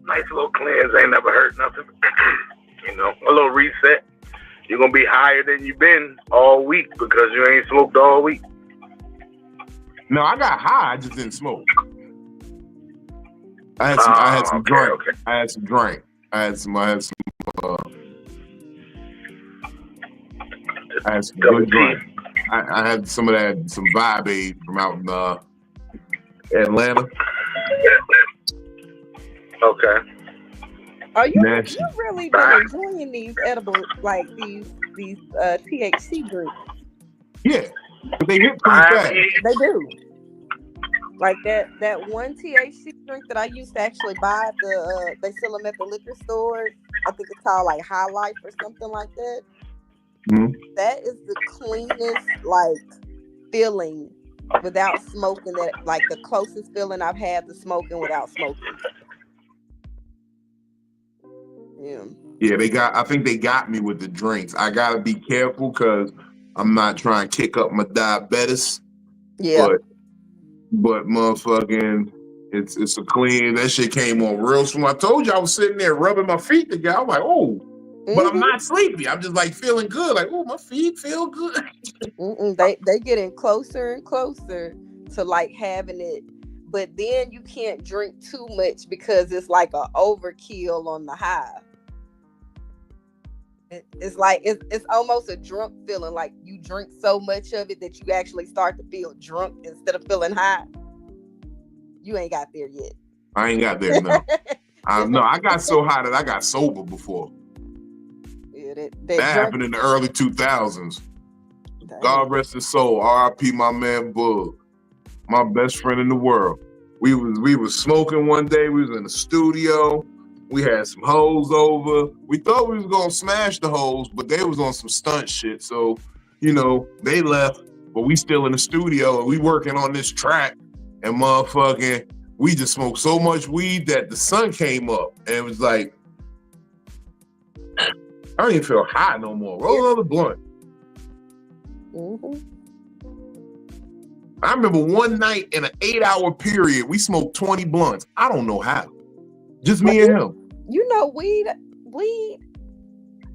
Nice little cleanse. Ain't never hurt nothing. You know, a little reset. You're gonna be higher than you've been all week because you ain't smoked all week. No, I got high. I just didn't smoke. I had some drink. Okay. I had some drink. I had some good drink. I had some of that, some Vibe Aid from out in Atlanta. Okay. Are you really been enjoying these edibles, like these THC drinks? Yeah, but they hit pretty fast. They do. Like that one THC drink that I used to actually buy at they sell them at the liquor stores. I think it's called like High Life or something like that. Mhm. That is the cleanest like feeling without smoking, that like the closest feeling I've had to smoking without smoking. Yeah. Yeah, I think they got me with the drinks. I gotta be careful because I'm not trying to kick up my diabetes. Yeah. But motherfucking, it's a clean. That shit came on real smooth. I told you I was sitting there rubbing my feet together. I'm like, oh, but I'm not sleepy. I'm just like feeling good. Like, oh, my feet feel good. They getting closer and closer to like having it, but then you can't drink too much because it's like a overkill on the high. It's like it's almost a drunk feeling. Like you drink so much of it that you actually start to feel drunk instead of feeling high. You ain't got there yet. I ain't got there, no. No, I got so high that I got sober before. Yeah, that happened in the early 2000s. Dang. God rest his soul. R.I.P. my man Bug, my best friend in the world. We was smoking one day. We was in the studio. We had some hoes over. We thought we was gonna smash the hoes, but they was on some stunt shit. So, they left, but we still in the studio and we working on this track. And motherfucking, we just smoked so much weed that the sun came up and it was like, I don't even feel high no more. Roll another blunt. I remember one night in an 8-hour period, we smoked 20 blunts. I don't know how. Just me and him. Weed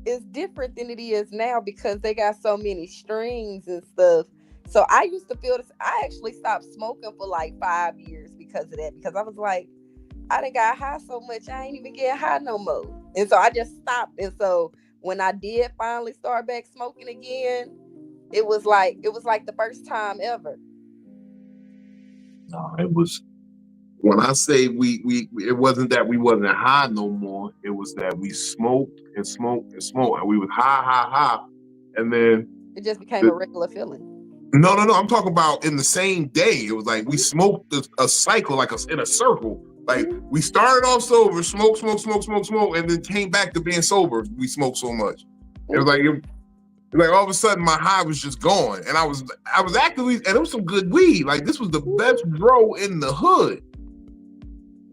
is different than it is now because they got so many strings and stuff. So I used to feel this. I actually stopped smoking for like 5 years because of that. Because I was like, I done got high so much, I ain't even get high no more. And so I just stopped. And so when I did finally start back smoking again, it was like the first time ever. No, it was. When I say it wasn't that we wasn't high no more. It was that we smoked and smoked and smoked, and we was high, and then it just became a regular feeling. No. I'm talking about in the same day. It was like we smoked a cycle, like in a circle. Like we started off sober, smoke, and then came back to being sober. We smoked so much. It was like all of a sudden my high was just gone, and I was actively, and it was some good weed. Like this was the best dro in the hood.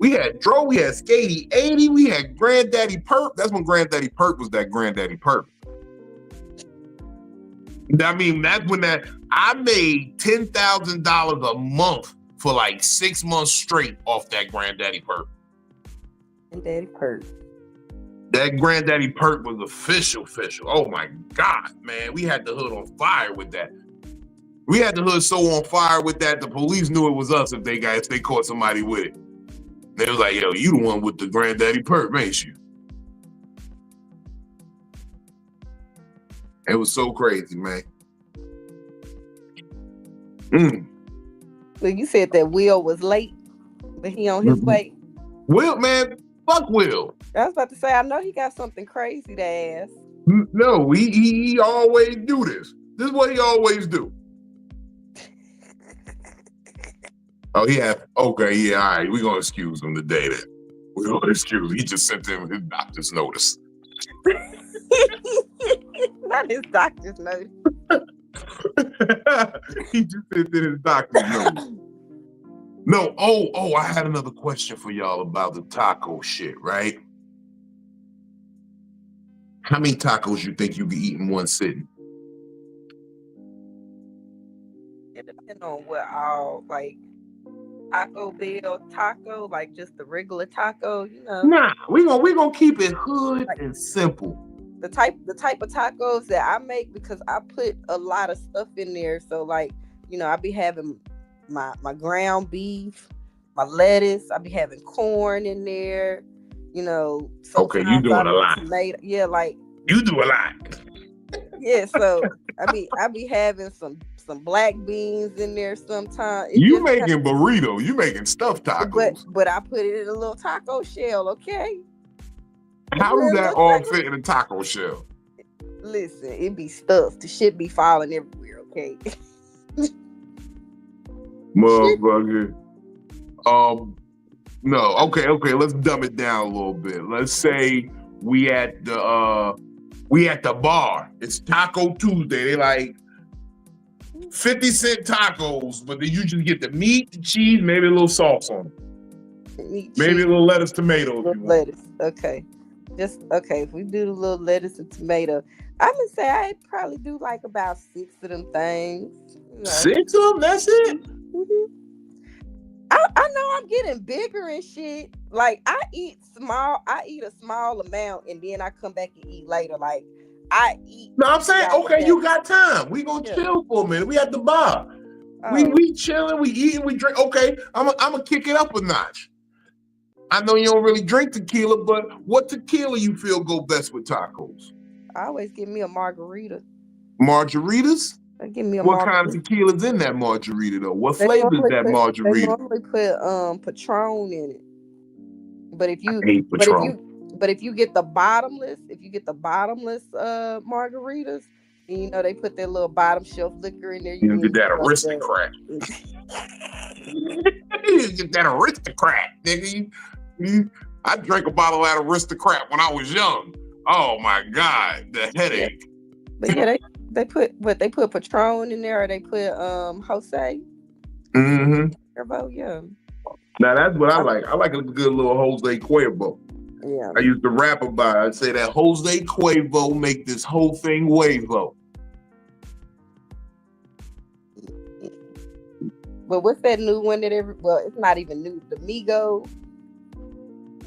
We had dro, we had Skatey 80, we had Granddaddy Perp. That's when Granddaddy Perp was that Granddaddy Perp. I mean, that's when I made $10,000 a month for like 6 months straight off that Granddaddy Perp. Granddaddy Perp. That Granddaddy Perp was official. Oh my God, man. We had the hood on fire with that. We had the hood so on fire with that, the police knew it was us if they caught somebody with it. They was like, yo, you the one with the Granddaddy Perp, ain't you? It was so crazy, man. Well, you said that Will was late, but he on his way. Will, man, fuck Will. I was about to say, I know he got something crazy to ask. No, he always do this. This is what he always do. Oh, okay, yeah, all right. We're going to excuse him today then. We're going to excuse him. He just sent him his doctor's notice. Not his doctor's notice. He just sent in his doctor's notice. No, I had another question for y'all about the taco shit, right? How many tacos you think you could eat in one sitting? It depends on what all, like, Taco Bell taco, like just the regular taco, Nah, we gonna keep it hood and simple. The type of tacos that I make, because I put a lot of stuff in there. So like, I be having my ground beef, my lettuce, I be having corn in there, Okay, you doing a lot. Tomato. Yeah, like you do a lot. Yeah, so I be having some black beans in there sometimes. You making burrito, you making stuffed tacos. But I put it in a little taco shell, okay? How does that all fit in a taco shell? Listen, it be stuffed. The shit be falling everywhere, okay? Motherfucker. No. Okay. Let's dumb it down a little bit. Let's say we at the bar. It's Taco Tuesday. They like 50-cent tacos, but then you just get the meat, the cheese, maybe a little sauce on it. Meat, Maybe cheese, a little lettuce, tomato. If you want. lettuce. Okay. Just okay. If we do the little lettuce and tomato, I'm gonna say I'd probably do like about 6 of them things. You know. 6 of them? That's it? Mm-hmm. I know I'm getting bigger and shit. Like I eat a small amount and then I come back and eat later. Like I eat. No, I'm saying, okay, you got time. We gonna chill for a minute. We at the bar. We chilling, we eating, we drink. Okay, I'm gonna kick it up a notch. I know you don't really drink tequila, but what tequila you feel go best with tacos? I always give me a margarita. Margaritas? Give me a what kind of tequila's in that margarita though? What flavor is that margarita? They normally put Patron in it. But if you get the bottomless, margaritas, and you know they put their little bottom shelf liquor in there, you get that aristocrat. You get that aristocrat, nigga. I drank a bottle of that aristocrat when I was young. Oh my God, the headache. But yeah, they put Patron in there, or they put Jose. Mm-hmm. Yeah. Now that's what I like. I like a good little Jose Cuervo. Yeah. I used to rap about it. I'd say that Jose Cuervo make this whole thing wavo. But what's that new one that it's not even new. The Migo.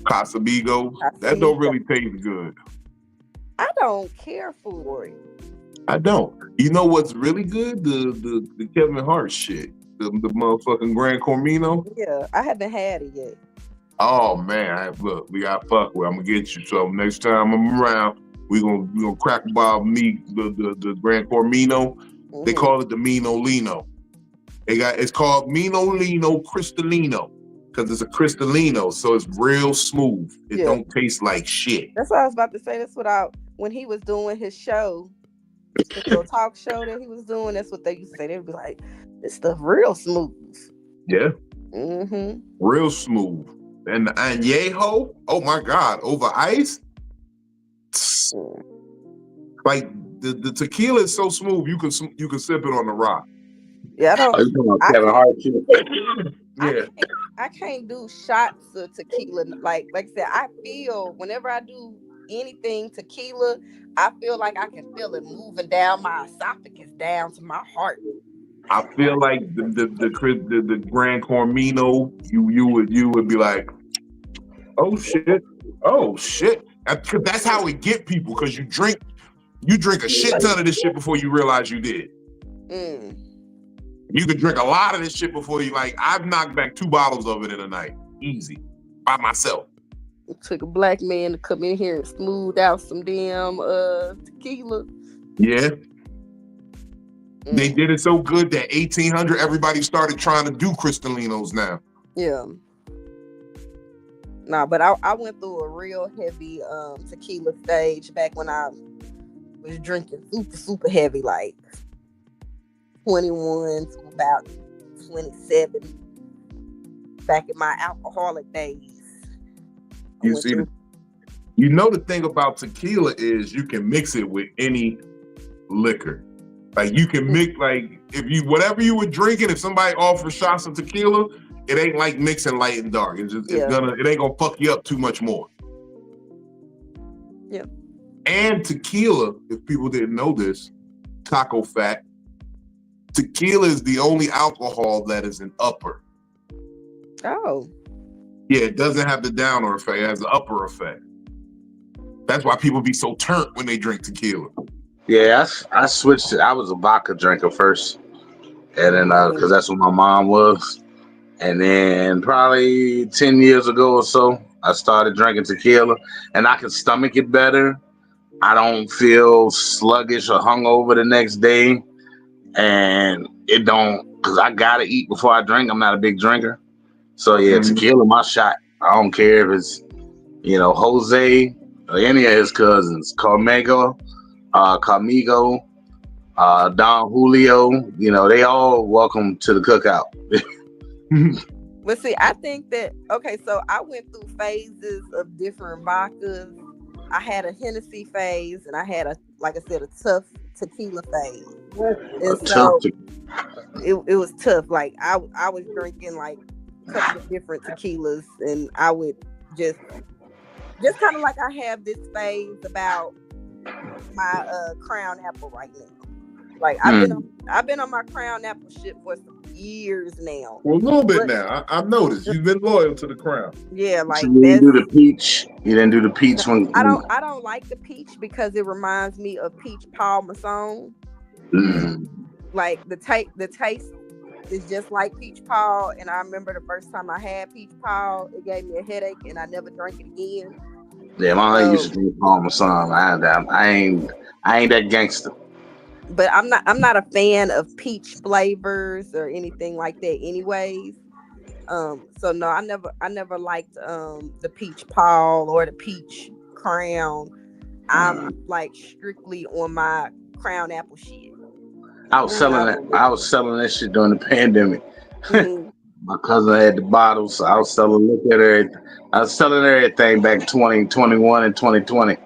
Casamigos. That don't really taste good. I don't care for it. I don't. You know what's really good? The Kevin Hart shit. The motherfucking Grand Cormino. Yeah, I haven't had it yet. Oh man, look, we got fuck with. I'm gonna get you. So next time I'm around, we gonna crack about the Grand Cormino. Mm-hmm. They call it the Mino Lino. It's called Mino Lino Cristalino because it's a Cristalino, so it's real smooth. It don't taste like shit. That's what I was about to say. That's what when he was doing his show, his little talk show that he was doing. That's what they used to say. They'd be like, "This stuff real smooth." Yeah. Mm-hmm. Real smooth. And the añejo, oh my God, over ice. Like the tequila is so smooth, you can sip it on the rock. Yeah, Kevin Hart too. Yeah. I can't do shots of tequila. Like I said, I feel whenever I do anything tequila, I feel like I can feel it moving down my esophagus, down to my heart. I feel like the Grand Cormino, you would be like, oh shit. That's how we get people, because you drink a shit ton of this shit before you realize you did. You could drink a lot of this shit before you I've knocked back 2 bottles of it in a night, easy, by myself. It took a black man to come in here and smooth out some damn tequila. Yeah. They did it so good that 1800 everybody started trying to do Cristalinos now. Yeah. Nah, but I went through a real heavy tequila stage back when I was drinking super heavy, like 21 to about 27, back in my alcoholic days. You know the thing about tequila is you can mix it with any liquor. Like you can mix, whatever you were drinking, if somebody offers shots of tequila, it ain't like mixing light and dark. It ain't gonna fuck you up too much more. Yeah. And tequila, if people didn't know this, taco fact, tequila is the only alcohol that is an upper. Oh. Yeah, it doesn't have the downer effect, it has the upper effect. That's why people be so turnt when they drink tequila. Yeah, I switched I was a vodka drinker first. And then, because that's what my mom was. And then probably 10 years ago or so, I started drinking tequila. And I can stomach it better. I don't feel sluggish or hungover the next day. And it don't, because I got to eat before I drink. I'm not a big drinker. So, yeah, tequila, my shot. I don't care if it's, Jose or any of his cousins. Carmigo, Don Julio, they all welcome to the cookout. But see, I think that okay, so I went through phases of different vodkas. I had a Hennessy phase, and I had a, like I said, a tough tequila phase. A And tough so it was tough. Like I was drinking like a couple of different tequilas, and I would just kind of like I have this phase about my Crown Apple right now. Like I've been on my Crown Apple shit for some years now. For a little bit But now. I've noticed you've been loyal to the crown. yeah, So like you didn't that's do the peach. You didn't do the peach when. I don't like the peach because it reminds me of peach parmesan. Mm. Like the taste is just like peach paw, and I remember the first time I had peach paw, it gave me a headache, and I never drank it again. Yeah, my aunt used So, to drink Parmesan. I ain't that gangster. but I'm not a fan of peach flavors or anything like that, anyways. So no, I never liked the peach paw or the peach crown. I'm like strictly on my Crown Apple shit. I was selling it. I was selling that shit during the pandemic. Mm-hmm. My cousin had the bottles, so I was selling. Look at her. I was selling everything back 2021 and 2020.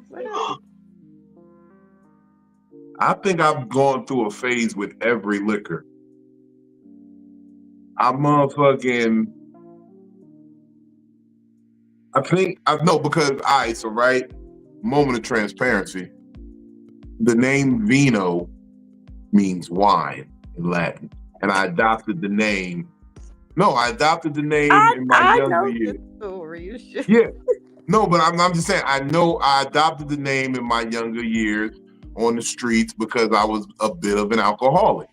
What happened? I think I've gone through a phase with every liquor. I motherfucking. I think I know because so right. Moment of transparency. The name Vino means wine in Latin, and I adopted the name. No, I adopted the name in my I younger know this years. story. Yeah, no, but I'm just saying. I know I adopted the name in my younger years on the streets because I was a bit of an alcoholic.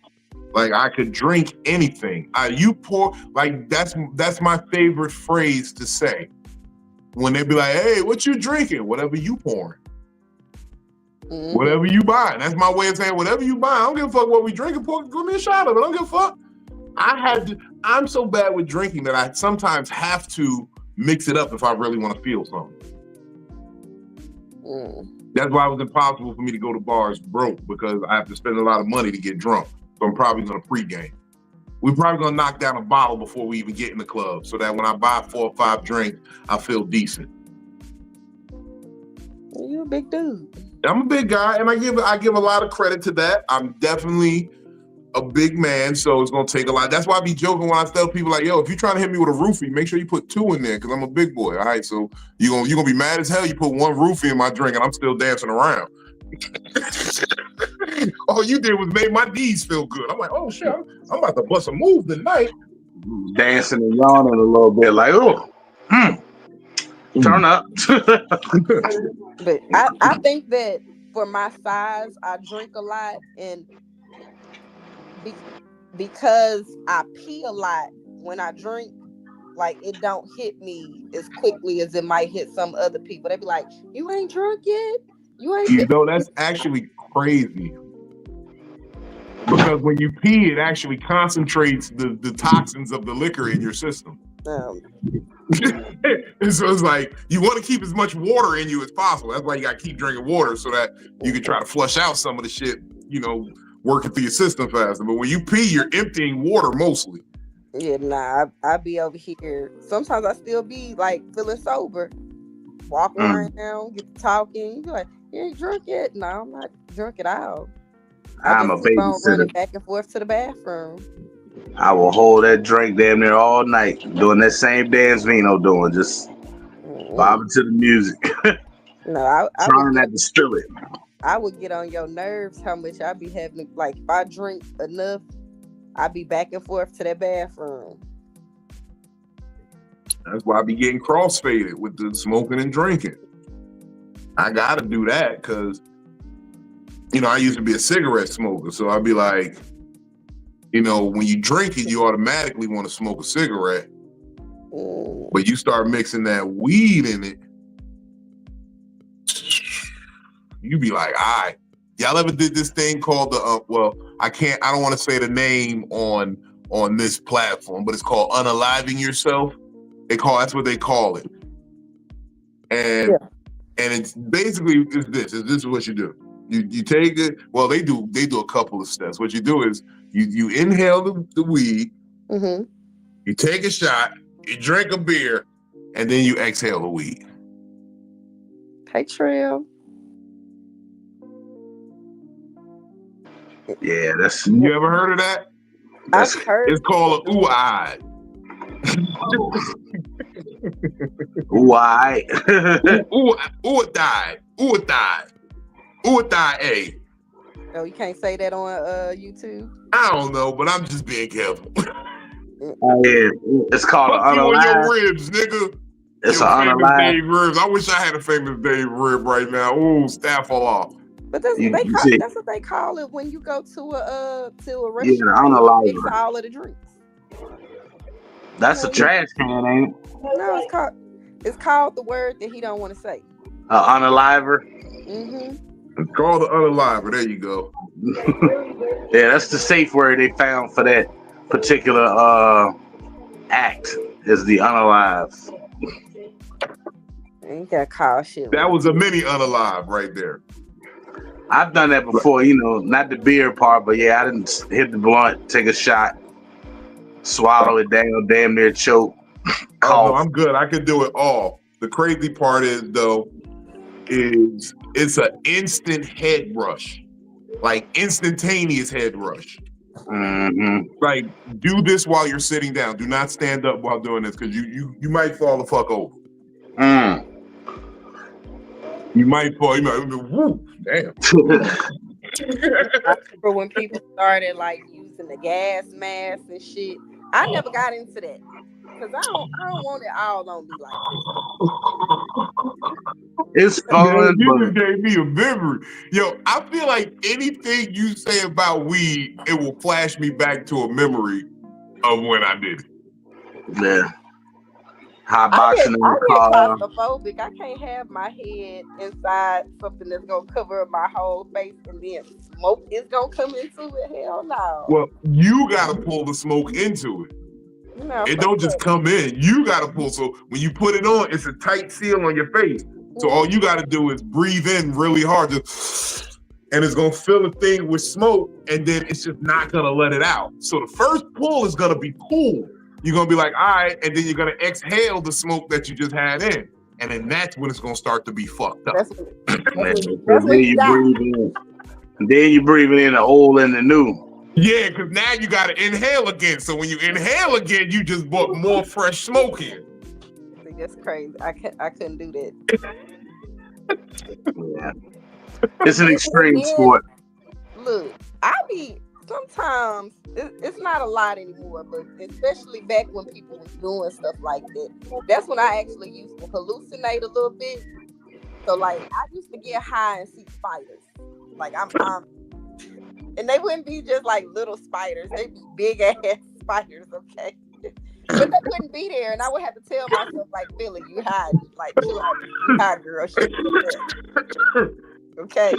Like I could drink anything. You pour like that's my favorite phrase to say when they be like, "Hey, what you drinking? Whatever you pouring, whatever you buying." That's my way of saying whatever you buy. I don't give a fuck what we drinking. Give me a shot of it. I don't give a fuck. I'm so bad with drinking that I sometimes have to mix it up if I really want to feel something. That's why it was impossible for me to go to bars broke because I have to spend a lot of money to get drunk. So I'm probably gonna pregame. We're probably gonna knock down a bottle before we even get in the club, so that when I buy 4 or 5 drinks, I feel decent. You a big dude. I'm a big guy, and I give a lot of credit to that. I'm definitely a big man, so it's gonna take a lot. That's why I be joking when I tell people like, "Yo, if you're trying to hit me with a roofie, make sure you put 2 in there, because I'm a big boy." All right, so you're gonna be mad as hell. You put 1 roofie in my drink, and I'm still dancing around. All you did was make my knees feel good. I'm like, oh shit, I'm about to bust a move tonight. Dancing and yawning a little bit, like, turn up. But I think that for my size, I drink a lot, and because I pee a lot when I drink, like it don't hit me as quickly as it might hit some other people. They be like, "You ain't drunk yet? You ain't." You know, that's actually crazy. Because when you pee, it actually concentrates the toxins of the liquor in your system. And so it's like you want to keep as much water in you as possible. That's why you got to keep drinking water so that you can try to flush out some of the shit, working through your system faster. But when you pee, you're emptying water mostly. Yeah, nah, I be over here. Sometimes I still be like feeling sober, walking around, get to talking. You be like, "You ain't drunk yet?" No, I'm not drunk at all. I'm a keep on running babysitter. back and forth to the bathroom. I will hold that drink damn near all night, doing that same dance Vino doing, just bobbing to the music, No, trying not to spill it. I would get on your nerves how much I be having. Like if I drink enough, I be back and forth to that bathroom. That's why I be getting crossfaded with the smoking and drinking. I gotta do that because, I used to be a cigarette smoker. So I'd be like, when you drink it, you automatically want to smoke a cigarette. But you start mixing that weed in it, you be like, all right. Y'all ever did this thing called I don't want to say the name on this platform, but it's called unaliving yourself. That's what they call it. And it's basically this is what you do. You take it. Well, they do a couple of steps. What you do is You inhale the weed, Mm-hmm. you take a shot, you drink a beer, and then you exhale the weed. Hey, Trill. Yeah, that's You ever heard of that? I've heard It's called a ooh-eye. why. Ooh-a-die. Ooh-a-die. Ooh-a-die. Oh, you can't say that on YouTube. I don't know, but I'm just being careful. Yeah, it's called Fuck an you on your unalive. ribs, nigga. It's Your an famous unalive. Dave ribs. I wish I had a famous Dave rib right now. Ooh, staff fall off. But that's You see, that's what they call it when you go to a yeah, restaurant and unalive. mix all of the drinks. That's a trash can, ain't it? No, it's called the word that he don't want to say. Unaliver. Mm-hmm. It's called the unaliver. There you go. Yeah, that's the safe word they found for that particular act is the unalive. You gotta call shit. That was a mini unalive right there. I've done that before, not the beer part, but yeah, I didn't hit the blunt, take a shot, swallow it down, damn near choke. Oh no, I'm good. I can do it all. The crazy part is though, is it's an instant head rush, like instantaneous head rush. Mm-hmm. Like do this while you're sitting down. Do not stand up while doing this because you might fall the fuck over. Mm. You might fall. You might. Woo, damn. I remember when people started like using the gas mask and shit. I never got into that because I don't want it all on me like this. It's fun, You but just gave me a memory. Yo, I feel like anything you say about weed, it will flash me back to a memory of when I did it. yeah. Hot I boxing get in the car. claustrophobic. I can't have my head inside something that's gonna cover up my whole face and then smoke is gonna come into it. Hell no. Well, you gotta pull the smoke into it. It don't just come in. You gotta pull. So when you put it on, it's a tight seal on your face. So all you gotta do is breathe in really hard, just, and it's gonna fill the thing with smoke, and then it's just not gonna let it out. So the first pull is gonna be cool. You're gonna be like, all right, and then you're gonna exhale the smoke that you just had in, and then that's when it's gonna start to be fucked up. Then you breathe in. Then you breathe in the old and the new. Yeah, because now you gotta inhale again. So when you inhale again, you just brought more fresh smoke in. See, that's crazy. I couldn't do that. Yeah. It's an extreme sport. Look, sometimes it's not a lot anymore, but especially back when people was doing stuff like that, that's when I actually used to hallucinate a little bit. So like I used to get high and see spiders. Like I'm and they wouldn't be just like little spiders, they'd be big ass spiders, okay? But they wouldn't be there, and I would have to tell myself, like, Philly, you hide, like, chill out, you hide, girl, shit. Okay.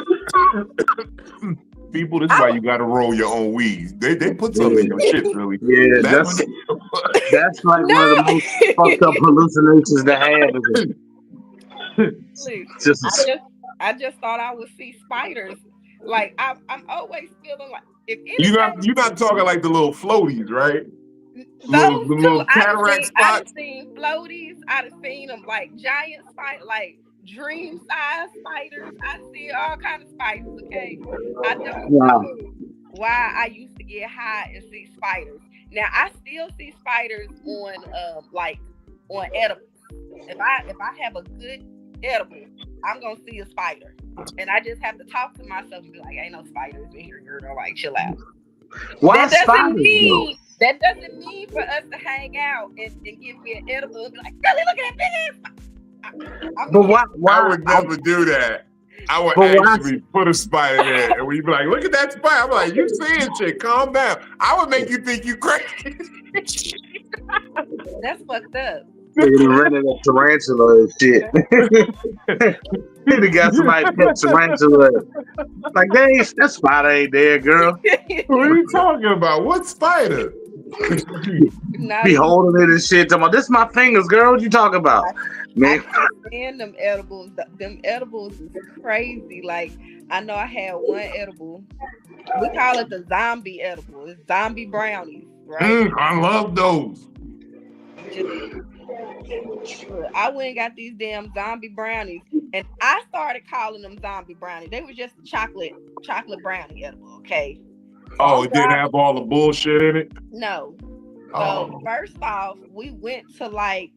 People, this is why you gotta roll your own weed. They put something in your shit, really. Yeah, that's like one of the most fucked up hallucinations to have. I just thought I would see spiders. Like I'm always feeling like if you're not talking like the little floaties, right? Those the little cataract spots. I've seen floaties. I've seen them like giant spiders, like dream size spiders. I see all kinds of spiders. Okay, I don't know why I used to get high and see spiders. Now I still see spiders on on edibles. If I have a good edible, I'm gonna see a spider, and I just have to talk to myself and be like, "Ain't no spiders in here, girl. Like, chill out." Why that doesn't mean for us to hang out and give me an edible and be like, "Really, look at that big ass." But why? I would never do that. I would actually put a spider there, and when you be like, "Look at that spider," I'm like, "You seeing shit? Calm down." I would make you think you crazy. That's fucked up. They rented a tarantula and shit. They got somebody put tarantula. Like, that spider ain't there, girl. What are you talking about? What spider? Be holding it and shit. Talking about, this is my fingers, girl. What you talking about? Man, can't stand them edibles. Them edibles is crazy. Like I know I had one edible. We call it the zombie edible. It's zombie brownies, right? I love those. Just look, I went and got these damn zombie brownies, and I started calling them zombie brownies. They were just chocolate brownie edible. Okay. So Oh, I'm it didn't driving. have all the bullshit in it? No. So Oh. first off, we went to like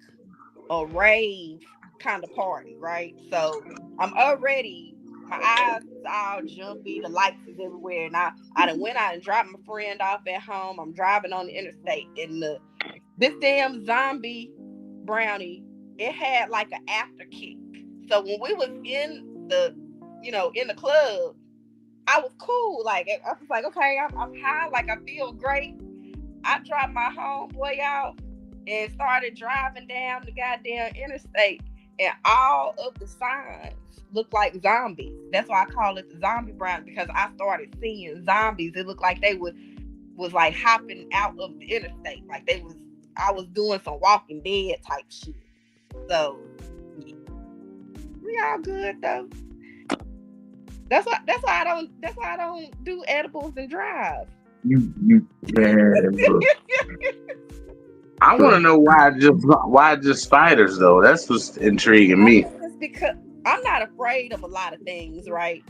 a rave kind of party, right? So I'm already my eyes is all jumpy, the lights is everywhere, and I done went out and dropped my friend off at home. I'm driving on the interstate, and this damn zombie brownie, it had like an after kick. So when we was in the club, I was cool. Like I was like, okay, I'm high, like I feel great. I dropped my homeboy out and started driving down the goddamn interstate, and all of the signs looked like zombies. That's why I call it the zombie brownie, because I started seeing zombies. It looked like they was like hopping out of the interstate, like I was doing some Walking Dead type shit. So we all good though. That's why I don't do edibles and drive. You man, bro. I want to know why just spiders though. That's what's intriguing me. It's because I'm not afraid of a lot of things, right?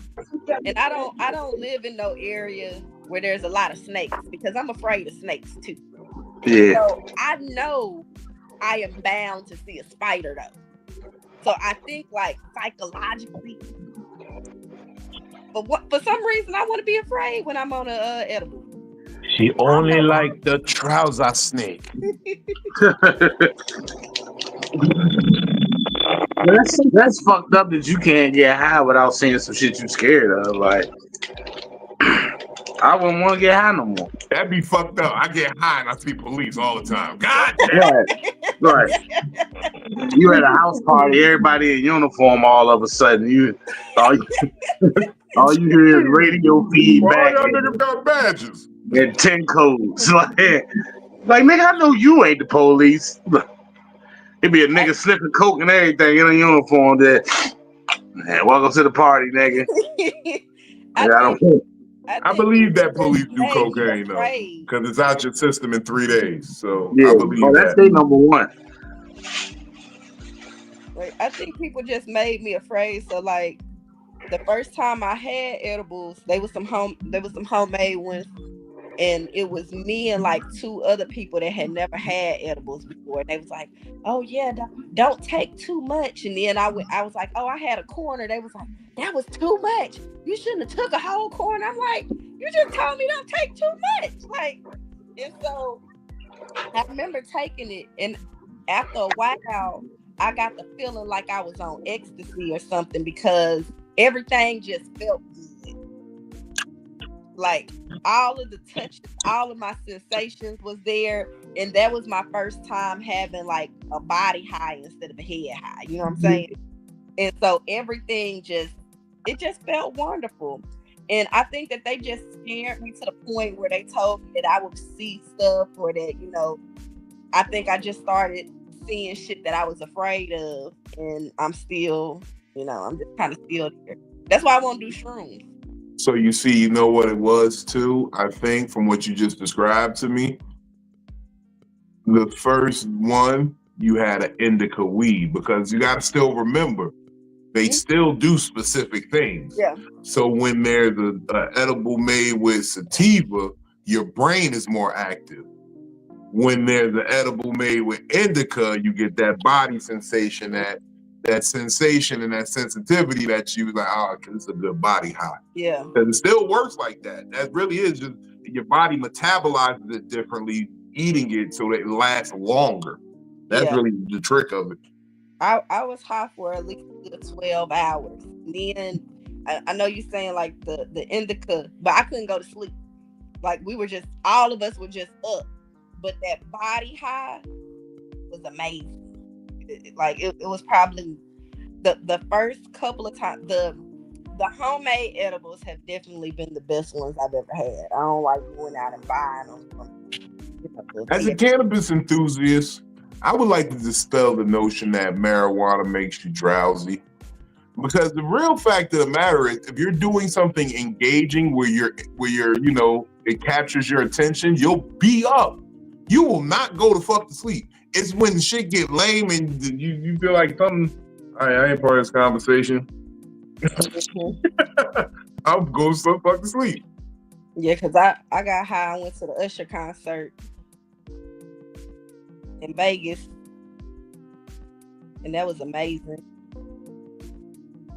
And I don't live in no area where there's a lot of snakes, because I'm afraid of snakes too. Yeah. So I know I am bound to see a spider though. So I think like psychologically, but for some reason I want to be afraid when I'm on a edible. She only liked the trouser snake. That's fucked up that you can't get high without seeing some shit you scared of. Like, I wouldn't want to get high no more. That'd be fucked up. I get high and I see police all the time. God damn. Right. You at a house party, everybody in uniform all of a sudden. All you hear is radio feedback All y'all niggas got badges. and 10 codes. Like, nigga, I know you ain't the police. It'd be a nigga sniffing coke and everything in a uniform that, man, welcome to the party, nigga. I believe that police do cocaine though, because it's out your system in 3 days. So yeah, I believe that's their number one. Like, I think people just made me afraid. So like the first time I had edibles, they was some homemade ones, and it was me and like 2 other people that had never had edibles before. And they was like, "Oh yeah, don't take too much." And then I was like, "Oh, I had a corner." They was like, "That was too much. You shouldn't have took a whole corner." I'm like, "You just told me don't take too much." Like, and so I remember taking it, and after a while, I got the feeling like I was on ecstasy or something, because everything just felt good. Like all of the touches, all of my sensations was there, and that was my first time having like a body high instead of a head high. You know what I'm saying? And so everything just felt wonderful. And I think that they just scared me to the point where they told me that I would see stuff, or that, I think I just started seeing shit that I was afraid of, and I'm still, I'm just kind of still there. That's why I won't do shrooms. So you see, you know what it was too, I think, from what you just described to me. The first one, you had an indica weed, because you got to still remember, they still do specific things. Yeah. So when there's an edible made with sativa, your brain is more active. When there's an edible made with indica, you get that body sensation, that sensation and that sensitivity that you like, oh, this is a good body high. Yeah. Because it still works like that. That really is just your body metabolizes it differently, eating it so that it lasts longer. That's really the trick of it. I was high for at least 12 hours. Then I know you're saying like the indica, but I couldn't go to sleep. Like all of us were just up. But that body high was amazing. It was probably the first couple of times. The homemade edibles have definitely been the best ones I've ever had. I don't like going out and buying them. As a cannabis enthusiast, I would like to dispel the notion that marijuana makes you drowsy. Because the real fact of the matter is, if you're doing something engaging where you're, it captures your attention, you'll be up. You will not go to fuck to sleep. It's when shit get lame and you feel like something. I ain't part of this conversation. I'm going to fuck to sleep. Yeah, because I got high. I went to the Usher concert in Vegas, and that was amazing.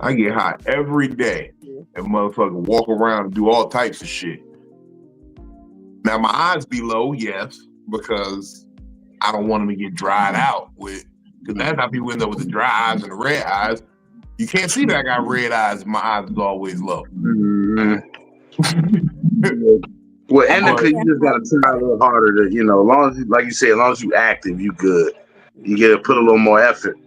I get high every day and motherfucker walk around and do all types of shit. Now my eyes be low, yes, because I don't want them to get dried out with, because that's how people end up with the dry eyes and the red eyes. You can't see that I got red eyes. My eyes is always low. Mm-hmm. Well, Indica, you just gotta try a little harder to, as long as you, like you say, as long as you active, you good. You get to put a little more effort.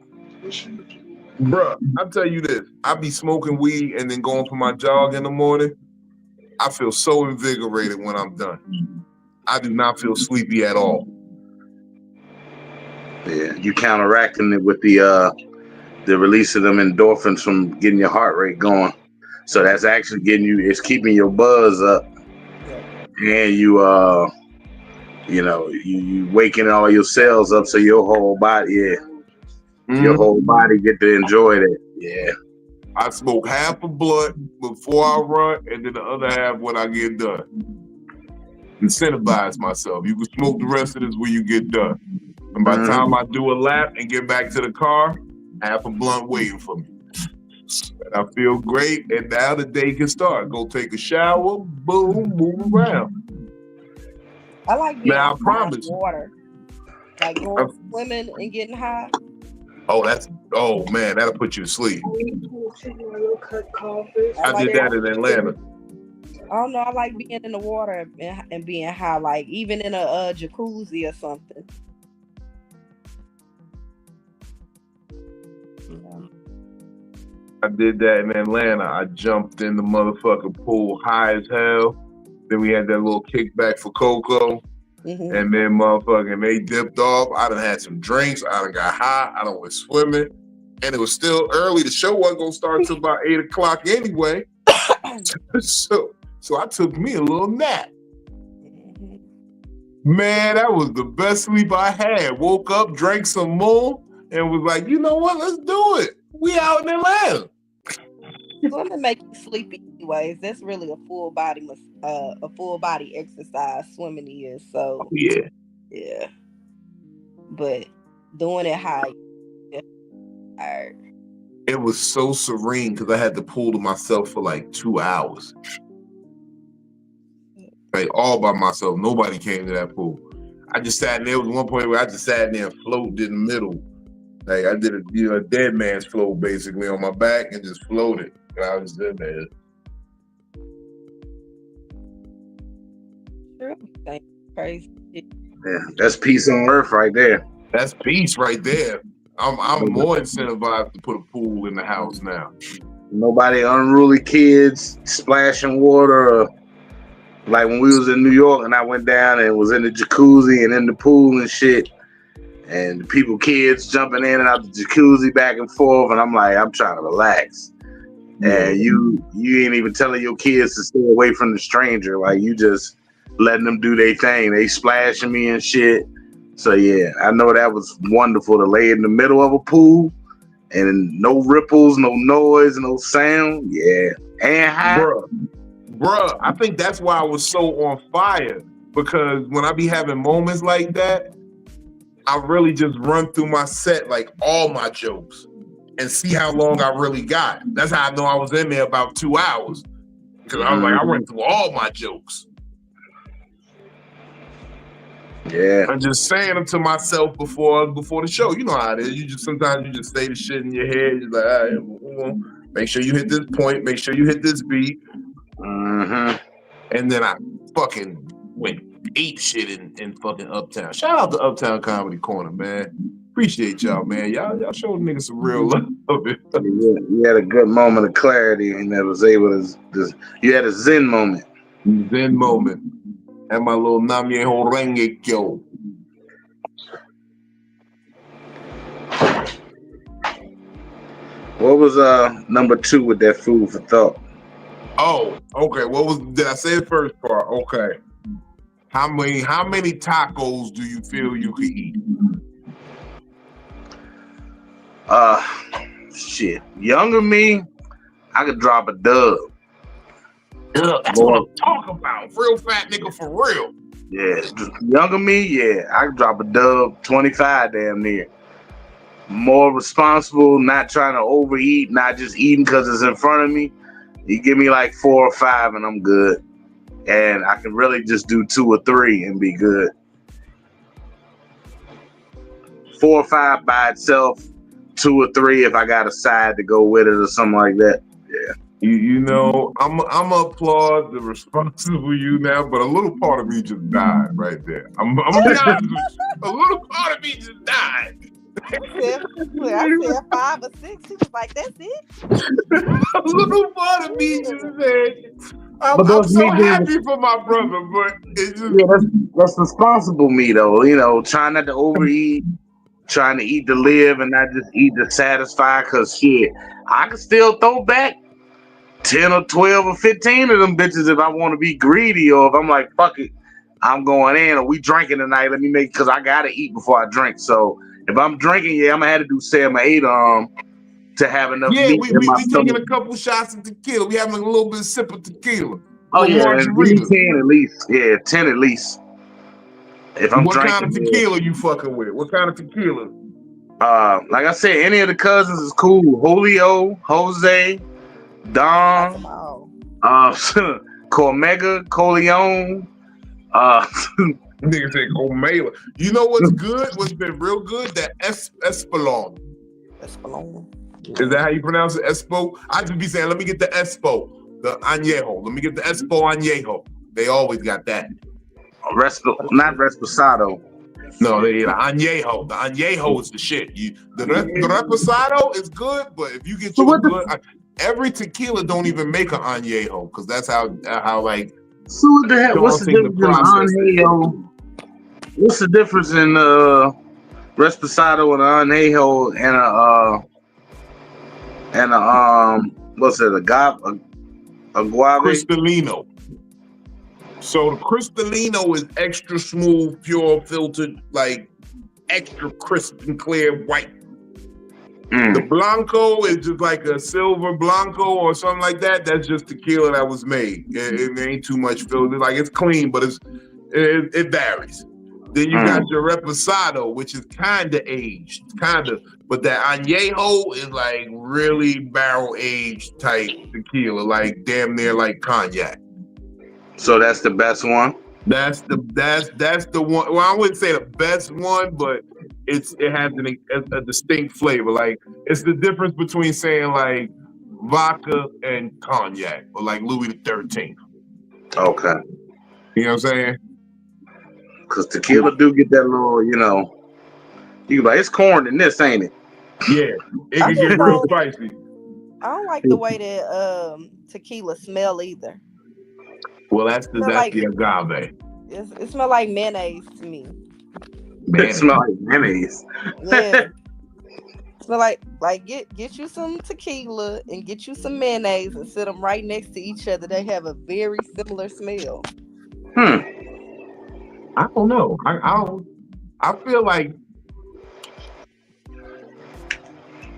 Bruh, I'll tell you this. I be smoking weed and then going for my jog in the morning. I feel so invigorated when I'm done. I do not feel sleepy at all. Yeah, you counteracting it with the release of them endorphins from getting your heart rate going. So that's actually it's keeping your buzz up, and you waking all your cells up, so your whole body, your whole body get to enjoy that. Yeah. I smoke half a blunt before I run, and then the other half when I get done. Incentivize myself. You can smoke the rest of this when you get done. And by the time I do a lap and get back to the car, half a blunt waiting for me. And I feel great, and now the day can start. Go take a shower, boom, move around. I like being now, I promise in water. Like going swimming and getting high. Oh man, that'll put you to sleep. I did that in Atlanta. I don't know. I like being in the water and being high, like even in a jacuzzi or something. Yeah. I did that in Atlanta. I jumped in the motherfucking pool high as hell. Then we had that little kickback for Coco. Mm-hmm. And then motherfucking they dipped off. I done had some drinks. I done got high. I done went swimming. And it was still early. The show wasn't going to start till about 8 o'clock anyway. So I took me a little nap. Man, that was the best sleep I had. Woke up, drank some more, and was like, you know what? Let's do it. We out in Atlanta. Swimming make you sleepy anyways. That's really a full body exercise. Swimming is so. Yeah. But doing it high, tired. It was so serene because I had the pool to myself for like 2 hours. Like all by myself. Nobody came to that pool. I just sat in there. There was one point where I just sat in there and floated in the middle. Like I did a dead man's float basically on my back and just floated. And I was in there. Crazy. Yeah, that's peace on earth right there. That's peace right there. I'm more incentivized to put a pool in the house now. Nobody unruly kids splashing water. Like when we was in New York and I went down and was in the jacuzzi and in the pool and shit. And the kids jumping in and out the jacuzzi back and forth. And I'm like, I'm trying to relax. And you ain't even telling your kids to stay away from the stranger. Like you just letting them do their thing. They splashing me and shit. So yeah, I know that was wonderful to lay in the middle of a pool and no ripples, no noise, no sound. Yeah. And high. Bruh, I think that's why I was so on fire. Because when I be having moments like that, I really just run through my set, like all my jokes, and see how long I really got. That's how I know I was in there about 2 hours. Because I was like, I went through all my jokes. Yeah. I'm just saying them to myself before the show. You know how it is. Sometimes you just say the shit in your head. You're like, all right, make sure you hit this point. Make sure you hit this beat. Mm-hmm. And then I fucking went ape shit in fucking Uptown. Shout out to Uptown Comedy Corner, man. Appreciate y'all, man. Y'all showed niggas some real love. You had a good moment of clarity and that was able to. You had a Zen moment. Zen moment. And my little Namye Horenge Kyo. What was number 2 with that food for thought? Oh, okay. Did I say the first part? Okay. How many tacos do you feel you could eat? Shit. Younger me, I could drop a dub. That's what I'm talking about. Real fat nigga for real. Yeah, younger me, yeah, I could drop a dub 25 damn near. More responsible, not trying to overeat, not just eating because it's in front of me. You give me like 4 or 5 and I'm good. And I can really just do 2 or 3 and be good. 4 or 5 by itself, 2 or 3 if I got a side to go with it or something like that. Yeah. You know, I'm applaud the responsible you now, but a little part of me just died right there. I'm gonna be honest with you. A little part of me just died. I said 5 or 6. He was like, "That's it." A little part of me just said, I'm so happy for my brother, but it's just that's responsible me though. You know, trying not to overeat, trying to eat to live and not just eat to satisfy. Cause shit, I can still throw back 10 or 12 or 15 of them bitches if I want to be greedy, or if I'm like, fuck it, I'm going in, or we drinking tonight. Let me make, cause I gotta eat before I drink. So if I'm drinking, yeah, I'm gonna have to do 7 or 8 to have enough meat we in my taking stomach. a couple shots of tequila. We having a little bit of sip of tequila. Oh yeah, give me margarita. 10 at least. Yeah, 10 at least. If I'm what drinking, kind of tequila you fucking with? What kind of tequila? Like I said, any of the cousins is cool. Julio, Jose, Don, Cormega, Coleon. Nigga said Omela. You know what's good? What's been real good? That Espolon. Espolon. Is that how you pronounce it? Espo? I just be saying, let me get the Espo, the Añejo. Let me get the Espo Añejo. They always got that. Not Reposado. No, the Añejo. The Añejo is the shit. The Reposado is good, but if you get you a good, every tequila don't even make an Añejo, because that's how like. So what the hell? What's the difference in Añejo? What's the difference in Reposado and Añejo and what's it? Agave? Cristalino. So the Cristalino is extra smooth, pure, filtered, like extra crisp and clear white. The Blanco is just like a silver Blanco or something like that. That's just tequila that was made. It ain't too much filtered. Like, it's clean, but it varies. Then you got your Reposado, which is kind of aged, but that Añejo is like really barrel aged type tequila, like damn near like cognac. So that's the best one. That's the one. Well, I wouldn't say the best one, but it has a distinct flavor. Like, it's the difference between saying like vodka and cognac, or like Louis XIII. Okay. You know what I'm saying? Because tequila do get that little, you can be like, it's corn in this, ain't it? Yeah, it can get real spicy. I don't like the way that tequila smell either. Well, that's the agave. It smells like mayonnaise to me. It smells like mayonnaise. Yeah. Smell like get you some tequila and get you some mayonnaise and sit them right next to each other. They have a very similar smell. I don't know. I feel like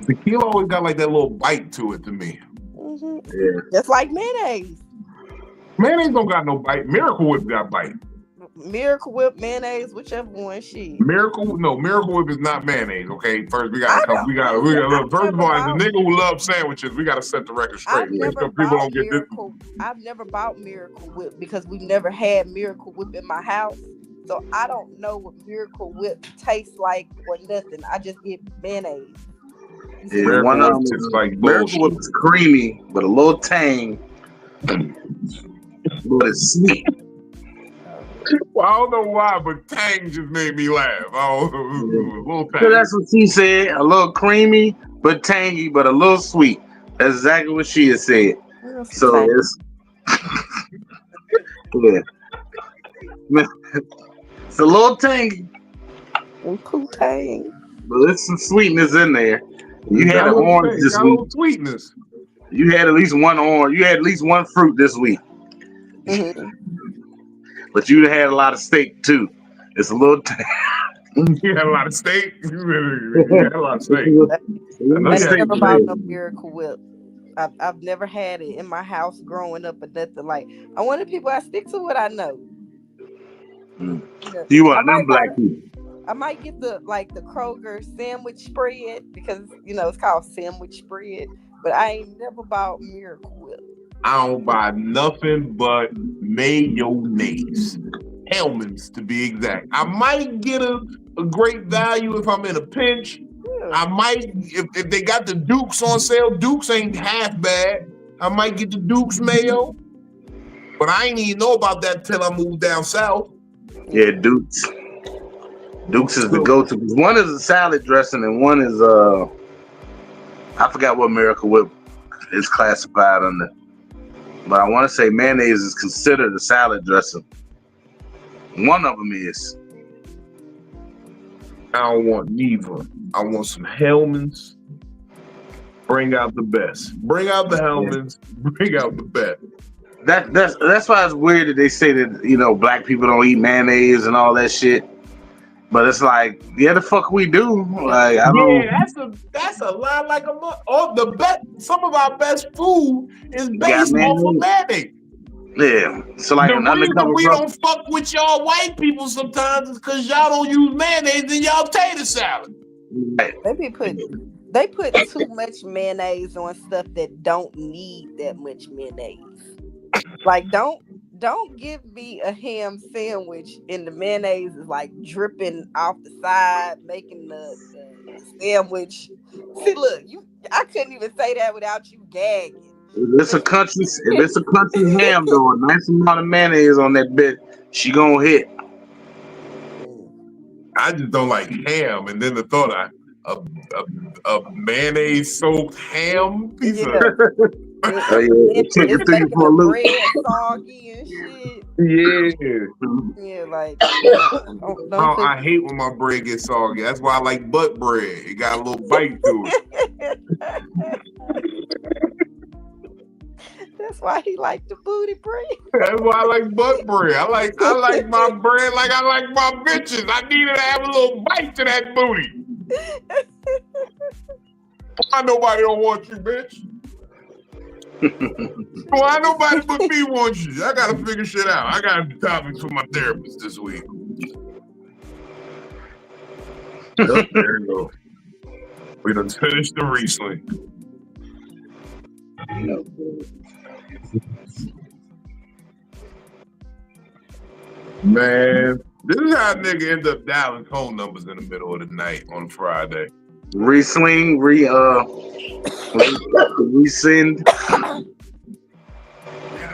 tequila always got like that little bite to it to me. Mm-hmm. Yeah. Just like mayonnaise. Mayonnaise don't got no bite. Miracle Whip got bite. Miracle Whip, mayonnaise, whichever one. Miracle Whip is not mayonnaise. Okay, first we gotta look. First of all, as a nigga who loves sandwiches, we gotta set the record straight. I've never bought Miracle Whip because we've never had Miracle Whip in my house. So I don't know what Miracle Whip tastes like or nothing. I just get mayonnaise. Yeah, one of them is like Miracle Whip is creamy, but a little tang. But it's sweet. Well, I don't know why, but tang just made me laugh. A little tang. So that's what she said. A little creamy, but tangy, but a little sweet. That's exactly what she has said. So it's it's a little tangy. Tang. But there's some sweetness in there. You had an orange this got a week. little sweetness. You had at least one orange. You had at least one fruit this week. Mm-hmm. But you had a lot of steak too. It's a little. You had a lot of steak. You had a lot of steak. I know I you had never steak. bought no Miracle Whip. I've never had it in my house growing up or nothing. Like I wanted people I stick to what I know. Mm. You know, You I want them might black buy, people. I might get the Kroger sandwich spread because it's called sandwich spread. But I ain't never bought Miracle Whip. I don't buy nothing but mayonnaise. Hellman's to be exact. I might get a great value if I'm in a pinch. Yeah. I might, if they got the Dukes on sale, Dukes ain't half bad. I might get the Dukes mayo. But I ain't even know about that till I moved down south. Yeah, Dukes. Dukes is the go-to. One is a salad dressing and one is I forgot what Miracle Whip is classified under. But I want to say mayonnaise is considered a salad dressing. One of them is. I don't want neither. I want some Hellman's. Bring out the best. Bring out the Hellman's. Bring out the best. That's why it's weird that they say that black people don't eat mayonnaise and all that shit. But it's like, yeah, the fuck we do. Like, I don't. That's a lot like the best. Some of our best food is based off of mayonnaise. Yeah, so like the an reason undercover we brother. don't fuck with y'all white people sometimes is because y'all don't use mayonnaise in y'all tater salad. Right. They put too much mayonnaise on stuff that don't need that much mayonnaise. Like don't give me a ham sandwich and the mayonnaise is like dripping off the side, making the sandwich. See, look, I couldn't even say that without you gagging. If it's a country ham though, a nice amount of mayonnaise on that bit, she gonna hit. I just don't like ham, and then the thought of mayonnaise soaked ham piece of. It's making the bread soggy and shit. Yeah, like don't I hate when my bread gets soggy. That's why I like butt bread. It got a little bite to it. That's why he liked the booty bread. That's why I like butt bread. I like my bread like I like my bitches. I needed to have a little bite to that booty. Why nobody don't want you, bitch? Why nobody but me wants you? I gotta figure shit out. I got topics for my therapist this week. There you go. We done finished the Riesling. Man, this is how a nigga end up dialing phone numbers in the middle of the night on Friday. Resling, resend. Now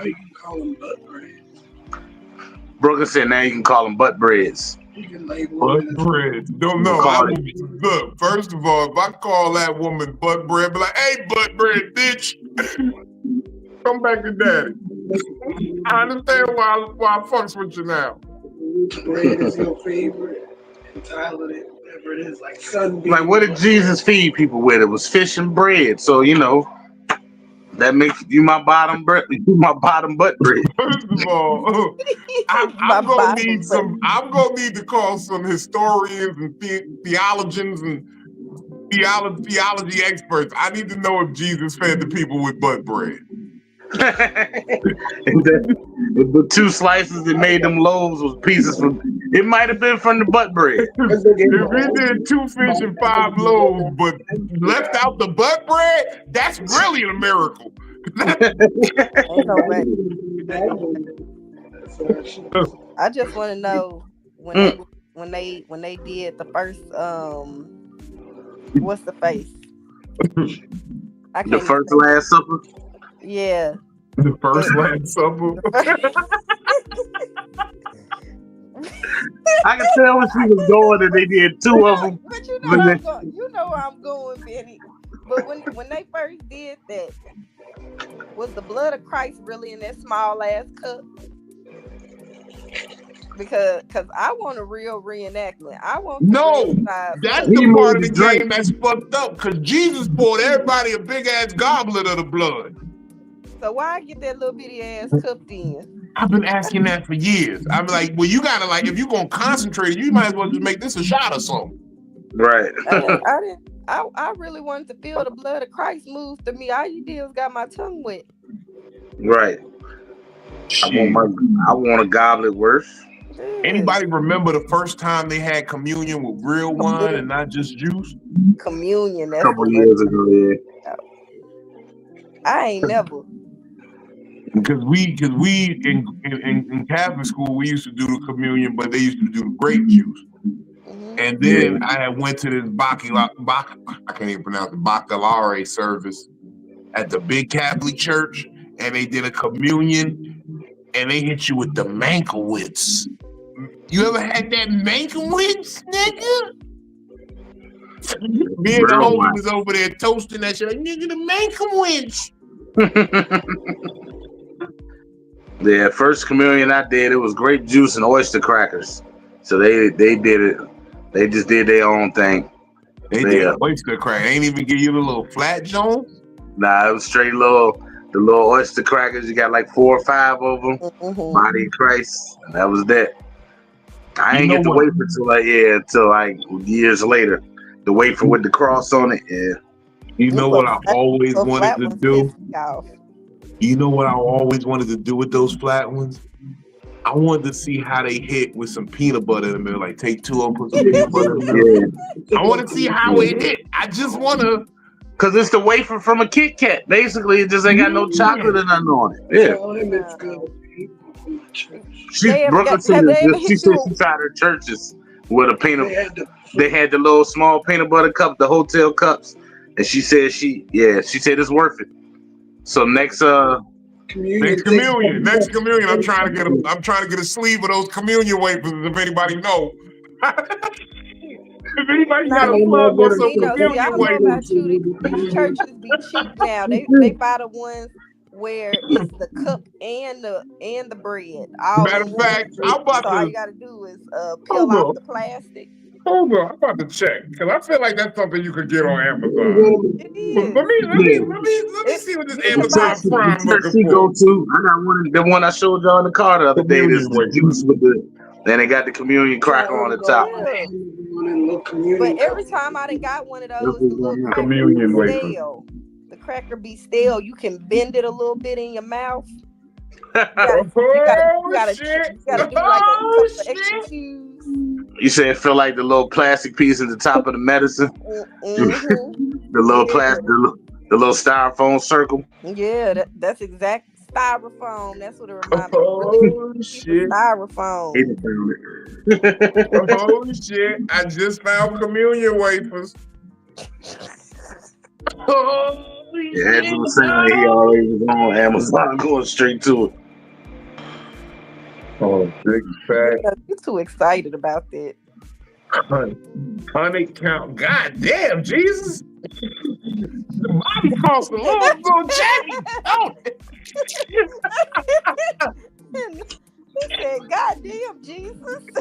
you can call them butt bread. Brooklyn said now you can call them butt breads. You can label butt bread. Don't know. Look, first of all, if I call that woman butt bread, be like, hey, butt bread, bitch. Come back to daddy. I understand why I fucks with you now. Which bread is your favorite? And Tyler, whatever it is, like sunbeam. Like, what did Jesus feed people with? It was fish and bread. So, that makes you my bottom bread. You my bottom butt bread. First of all, I'm gonna need to call some historians and theologians and theology experts. I need to know if Jesus fed the people with butt bread. The two slices that made them loaves was pieces from. It might have been from the butt bread. If he did 2 fish and 5 loaves, but left out the butt bread, that's really a miracle. I just want to know when they did the first what's the face? The first Last Supper. Yeah. The first Last Supper. I can tell when she was going that they did 2 of them. But you know where I'm going, Benny. But when they first did that, was the blood of Christ really in that small ass cup? Because I want a real reenactment. I want No, the that's He the part of made the the drink. game that's fucked up. Because Jesus poured everybody a big ass goblet of the blood. So why I get that little bitty ass cupped in? I've been asking that for years. I'm like, well, you gotta like, if you're gonna concentrate, you might as well just make this a shot or something. Right. I really wanted to feel the blood of Christ move through me. All you did was got my tongue wet. Right. I want a goblet worth. Anybody remember the first time they had communion with real wine and not just juice? Communion. A That's couple the years ago, yeah. I ain't never. Because we in Catholic school we used to do the communion, but they used to do the grape juice. And then I had went to this I can't even pronounce it, baccalaureate service at the big Catholic church, and they did a communion, and they hit you with the Mankiewicz. You ever had that Mankiewicz, nigga? Me and the homie was over there toasting that shit like, nigga, the Mankiewicz. Yeah, first communion I did, it was grape juice and oyster crackers. So they did it. They just did their own thing. They did oyster crack. They ain't even give you the little flat joint. Nah, it was straight the little oyster crackers. You got like 4 or 5 of them. Body of Christ, and that was that. I ain't get to wait until like years later. The wafer with the cross on it. Yeah. You know what I always wanted to do? You know what I always wanted to do with those flat ones? I wanted to see how they hit with some peanut butter in the middle. Like take 2 of them, put some peanut butter in the middle. Yeah. I want to see how it hit. I just want to. Because it's the wafer from a Kit Kat. Basically, it just ain't got no chocolate or nothing on it. Yeah. Brooklyn said she tried her churches with a peanut. They had the little small peanut butter cup, the hotel cups, and she said it's worth it. So next communion, I'm trying to get a sleeve of those communion wafers. If anybody know, if anybody got a plug on some communion wafers. These churches be cheap now. They buy the ones where it's the cup and the bread. Matter of fact, all you gotta do is peel off the plastic. Hold on, I'm about to check because I feel like that's something you could get on Amazon. It is. Let me see what this Amazon Prime looking for. Go to. I got the one I showed y'all in the car the other day. Is the juice with then they got the communion cracker on the top. But every time I done got one of those, the little communion wafer. The cracker be stale. You can bend it a little bit in your mouth. You gotta do like a couple of extra chews. You say it feel like the little plastic piece at the top of the medicine? The little plastic, the little styrofoam circle? Yeah, that's exact styrofoam. That's what it reminds me. Shit. Styrofoam. Shit. I just found communion wafers. Yeah, Andrew was saying he already was on Amazon going straight to it. Oh, big fat. You're too excited about that. 100 count. God damn, Jesus. The body cost a little jacket. He said, God damn, Jesus.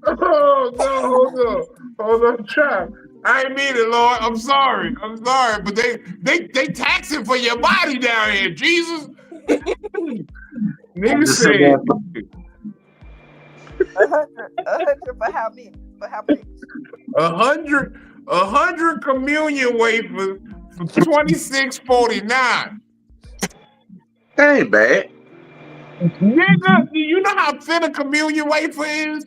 Oh, no, hold on, child. I ain't mean it, Lord. I'm sorry, but they taxing for your body down here, Jesus. Nigga said 100 for how many? 100 communion wafers for $26.49. That ain't bad. Nigga, do you know how thin a communion wafer is?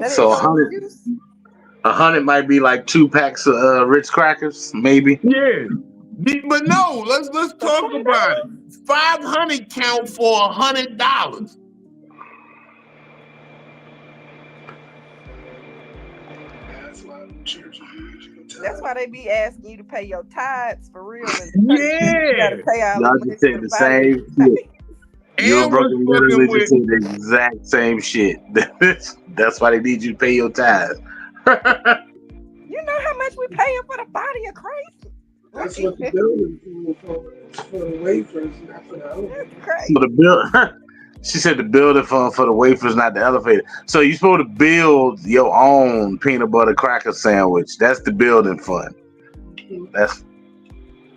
So 100 might be like 2 packs of Ritz crackers, maybe. Yeah, but no. Let's talk about it. 500 count for $100. That's why they be asking you to pay your tithes for real. Yeah, you gotta pay all y'all just said the same shit. You and Brooklyn literally just said the exact same shit. That's why they need you to pay your tithes. You know how much we paying for the body of Christ? That's what the building for the wafers, not for the elevator. Crazy. For the build, she said the building for the wafers, not the elevator. So you supposed to build your own peanut butter cracker sandwich. That's the building fund. That's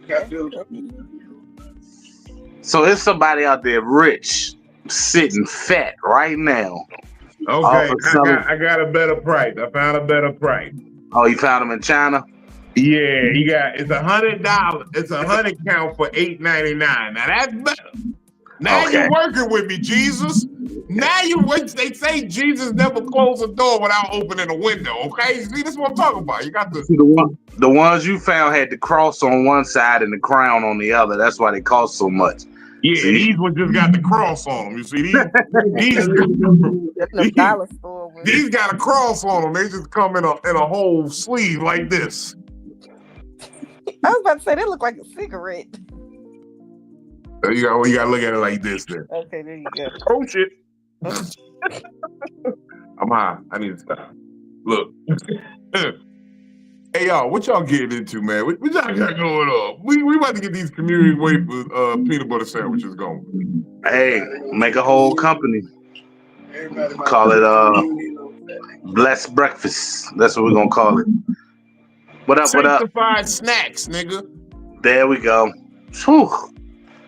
Got built. so there's somebody out there rich, sitting fat right now. Okay, Off of selling. I got a better price. I found a better price. Oh, you found them in China? Yeah, it's $100. It's 100 count for $8.99. Now that's better. Now Okay. you're working with me, Jesus. Now they say Jesus never closed a door without opening a window. Okay, see, this is what I'm talking about. You got to. See, the ones you found had the cross on one side and the crown on the other. That's why they cost so much. Yeah, See? these ones just got the cross on them. You see, That's the dollar store. these got a cross on them. They just come in a whole sleeve like this. I was about to say they look like a cigarette. You got to look at it like this then. Okay, there you go. Oh shit! I'm high. I need to stop. Look. Hey y'all, what y'all getting into, man? What y'all got going on? We about to get these community wafer peanut butter sandwiches going. Hey, make a whole company. Everybody Call it Blessed Breakfast. That's what we're gonna call it. What up? What up? Sanctified snacks, nigga. There we go. Whew.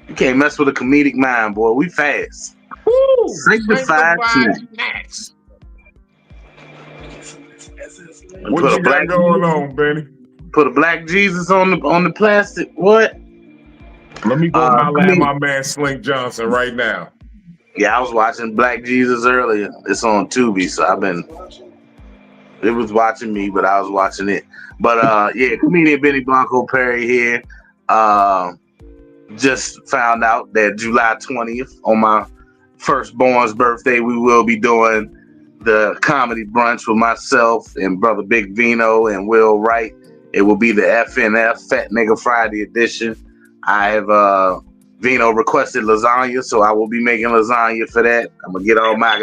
You can't mess with a comedic mind, boy. We fast. Woo! Sanctified snacks. Put What a you got black going on, Benny? Put a black Jesus on the plastic. What? Let me go holler at my man Slink Johnson right now. Yeah, I was watching Black Jesus earlier. It's on Tubi, so it was watching me, but I was watching it. But yeah, comedian Benny Blanco Perry here. Just found out that July 20th, on my firstborn's birthday, we will be doing the comedy brunch with myself and brother Big Vino and Will Wright. It will be the FNF Fat Nigga Friday edition. I have Vino requested lasagna, so I will be making lasagna for that. I'm gonna get all my.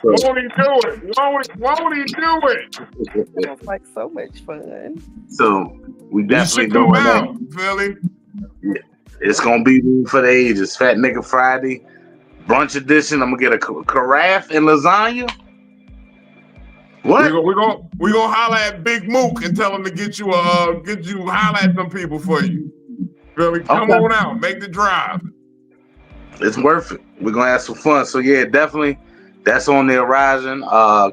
Won't he do it? Won't he do it? Sounds like so much fun. So we definitely you should come doing out, that. Philly. It's gonna be for the ages. Fat Nigga Friday brunch edition. I'm gonna get a carafe and lasagna. What? We're gonna holler at Big Mook and tell him to get you holler at some people for you. Philly, come on out, make the drive. It's worth it. We're gonna have some fun. So yeah, definitely that's on the horizon.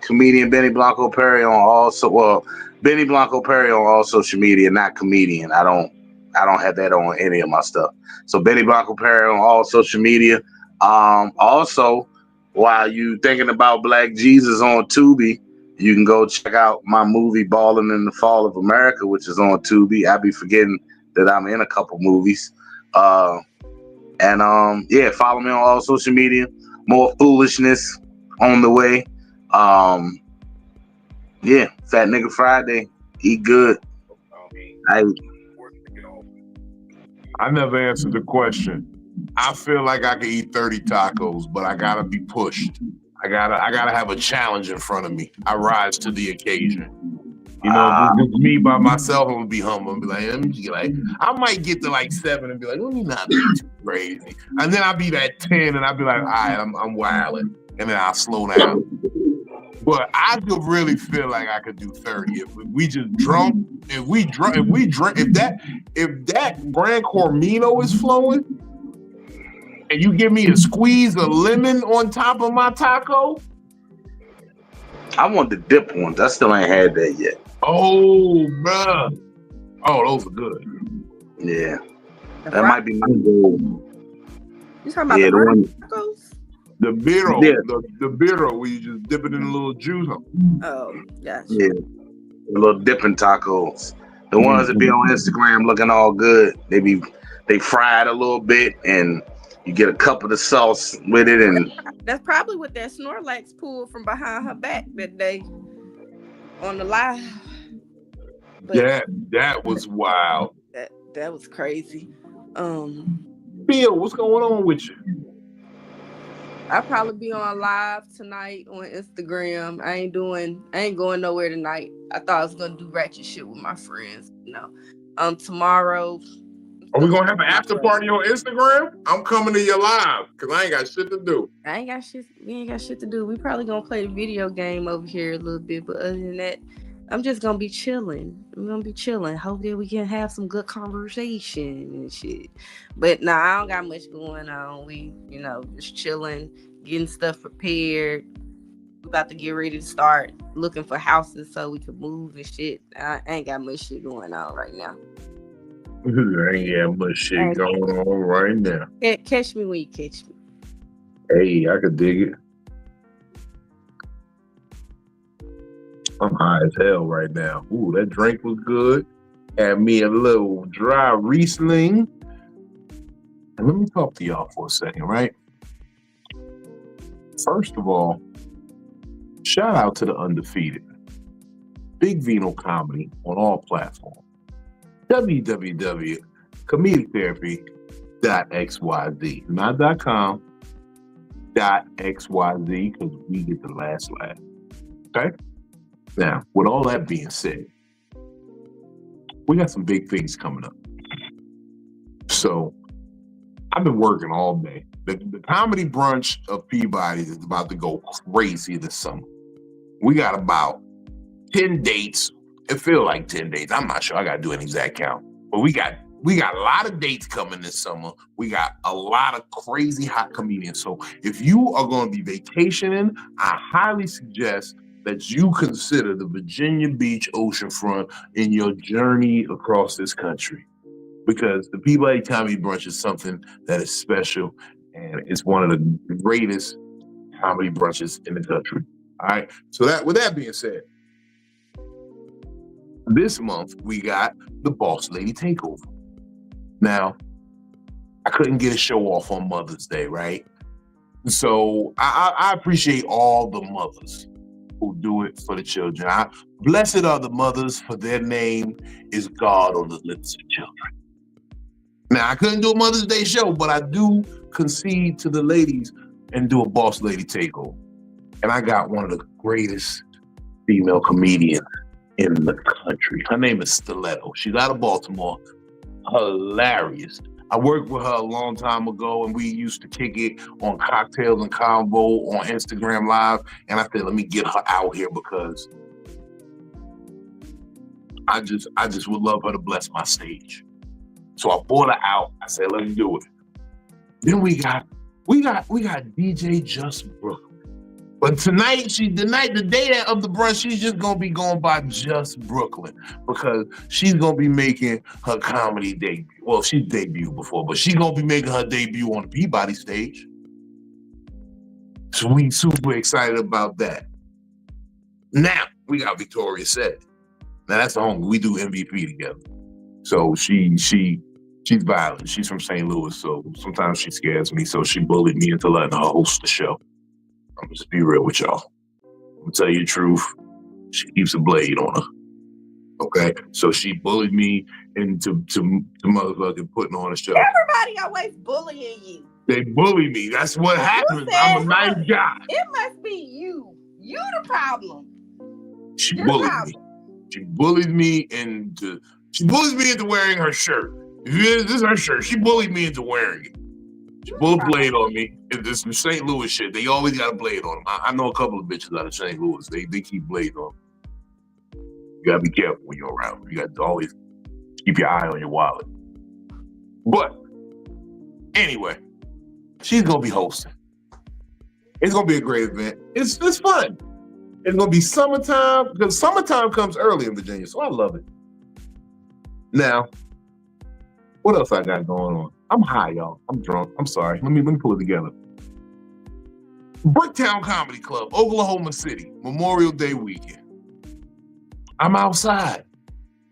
Comedian Benny Blanco Perry on Benny Blanco Perry on all social media, not comedian. I don't have that on any of my stuff. So Benny Blanco Perry on all social media. Also, while you thinking about Black Jesus on Tubi, you can go check out my movie Ballin' in the Fall of America, which is on Tubi. I be forgetting that I'm in a couple movies. Yeah, follow me on all social media. More foolishness on the way. Yeah, Fat Nigga Friday. Eat good. I never answered the question. I feel like I could eat 30 tacos, but I gotta be pushed. I gotta have a challenge in front of me. I rise to the occasion. You know, just me by myself, I'm gonna be humble and be like, let me get I might get to like 7 and be like, let me not be too crazy. And then I'll be at 10 and I'll be like, all right, I'm wilding. And then I'll slow down. But I could really feel like I could do 30 if we just drunk. If that Grand Cormino is flowing, and you give me a squeeze of lemon on top of my taco. I want the dip ones. I still ain't had that yet. Oh, bruh. Oh, those are good. Yeah. That might be my goal. You talking about the burger tacos? The birro, yeah. the birro where you just dip it in a little juice. Oh, gotcha. Yeah, the little dipping tacos. The ones that be on Instagram looking all good. They fried a little bit, and you get a cup of the sauce with it. And that's probably what that Snorlax pulled from behind her back that day on the live. But that was wild. That was crazy. Bill, what's going on with you? I'll probably be on live tonight on Instagram. I ain't going nowhere tonight. I thought I was gonna do ratchet shit with my friends. No. Tomorrow. Are we gonna have an after party on Instagram? I'm coming to your live because I ain't got shit to do. I ain't got shit. We ain't got shit to do. We probably gonna play the video game over here a little bit, but other than that, I'm just gonna be chilling. I'm gonna be chilling. Hopefully, we can have some good conversation and shit. But nah, I don't got much going on. We, just chilling, getting stuff prepared. We about to get ready to start looking for houses so we can move and shit. I ain't got much shit going on right now. I ain't got much shit going on right now. Catch me when you catch me. Hey, I could dig it. I'm high as hell right now. Ooh, that drink was good. Had me a little dry Riesling. And let me talk to y'all for a second, right? First of all, shout out to the undefeated. Big Vino comedy on all platforms. www.comedictherapy.xyz. Not .com. .xyz because we get the last laugh. Okay? Now, with all that being said, we got some big things coming up. So, I've been working all day. The comedy brunch of Peabody's is about to go crazy this summer. We got about 10 dates. It feels like 10 dates. I'm not sure. I got to do an exact count. But we got a lot of dates coming this summer. We got a lot of crazy hot comedians. So if you are going to be vacationing, I highly suggest that you consider the Virginia Beach oceanfront in your journey across this country. Because the Peabody Comedy Brunch is something that is special, and it's one of the greatest comedy brunches in the country. All right. So with that being said, this month we got the Boss Lady Takeover. Now, I couldn't get a show off on Mother's Day, right? So I appreciate all the mothers who do it for the children. Blessed are the mothers, for their name is God on the lips of children. Now, I couldn't do a Mother's Day show, but I do concede to the ladies and do a Boss Lady Takeover. And I got one of the greatest female comedians in the country. Her name is Stiletto. She's out of Baltimore. Hilarious. I worked with her a long time ago, and we used to kick it on Cocktails and Convo on Instagram Live. And I said, let me get her out here because I just would love her to bless my stage. So I brought her out. I said, let's do it. Then we got DJ Just Brooklyn. But tonight, the day of the brunch, she's just gonna be going by Just Brooklyn because she's gonna be making her comedy debut. Well, she's debuted before, but she's gonna be making her debut on the Peabody stage. So we super excited about that. Now we got Victoria Said. Now that's the homie. We do MVP together. So she's violent. She's from St. Louis, so sometimes she scares me. So she bullied me into letting her host the show. I'm gonna just be real with y'all. I'm gonna tell you the truth. She keeps a blade on her. Okay? So she bullied me into motherfucking putting on a show. Everybody always bullying you. They bully me. That's what happens. I'm a nice guy. It must be you. You the problem. She bullied me. She bullied me into wearing her shirt. This is her shirt. She bullied me into wearing it. She pulled a blade on me. It's some St. Louis shit. They always got a blade on them. I know a couple of bitches out of St. Louis. They keep blades on them. You gotta be careful when you're around. You got to always keep your eye on your wallet. But anyway, she's gonna be hosting. It's gonna be a great event. It's fun. It's gonna be summertime because summertime comes early in Virginia, so I love it. Now, what else I got going on? I'm high, y'all. I'm drunk. I'm sorry. Let me pull it together. Bricktown Comedy Club, Oklahoma City, Memorial Day weekend. I'm outside.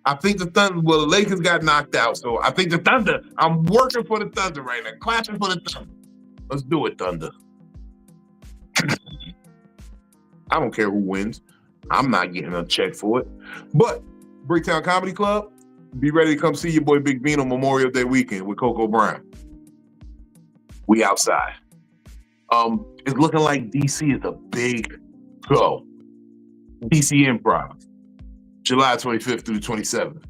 I think the Lakers got knocked out, so I think the Thunder. I'm working for the Thunder right now, clapping for the Thunder. Let's do it, Thunder. I don't care who wins. I'm not getting a check for it. But Bricktown Comedy Club, be ready to come see your boy Big Vino Memorial Day weekend with Coco Brown. We outside. It's looking like DC is a big go. DC Improv, July 25th through the 27th.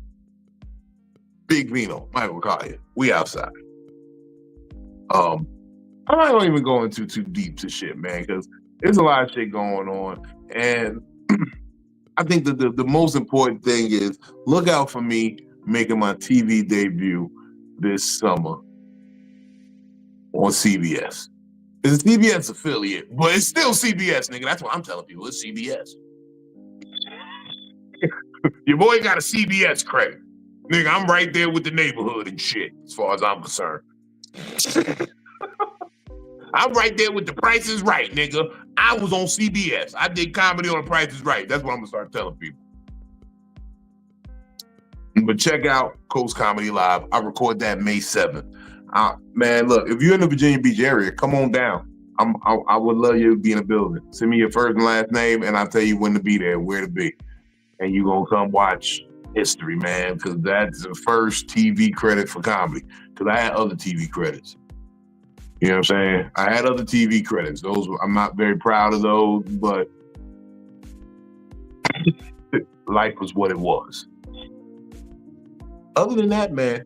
Big Vino, Michael Collier. We outside. I'm not gonna even go into too deep to shit, man, because there's a lot of shit going on. And I think that the most important thing is look out for me making my TV debut this summer on CBS. It's a CBS affiliate, but it's still CBS, nigga. That's what I'm telling people. It's CBS. Your boy got a CBS credit. Nigga, I'm right there with the neighborhood and shit, as far as I'm concerned. I'm right there with The Price is Right, nigga. I was on CBS. I did comedy on The Price is Right. That's what I'm gonna start telling people. But check out Coast Comedy Live. I record that May 7th. Man, look, if you're in the Virginia Beach area, come on down. I would love you to be in the building. Send me your first and last name, and I'll tell you when to be there, where to be. And you're going to come watch history, man, because that's the first TV credit for comedy. Because I had other TV credits. You know what I'm saying? I had other TV credits. Those I'm not very proud of those, but life was what it was. Other than that, man,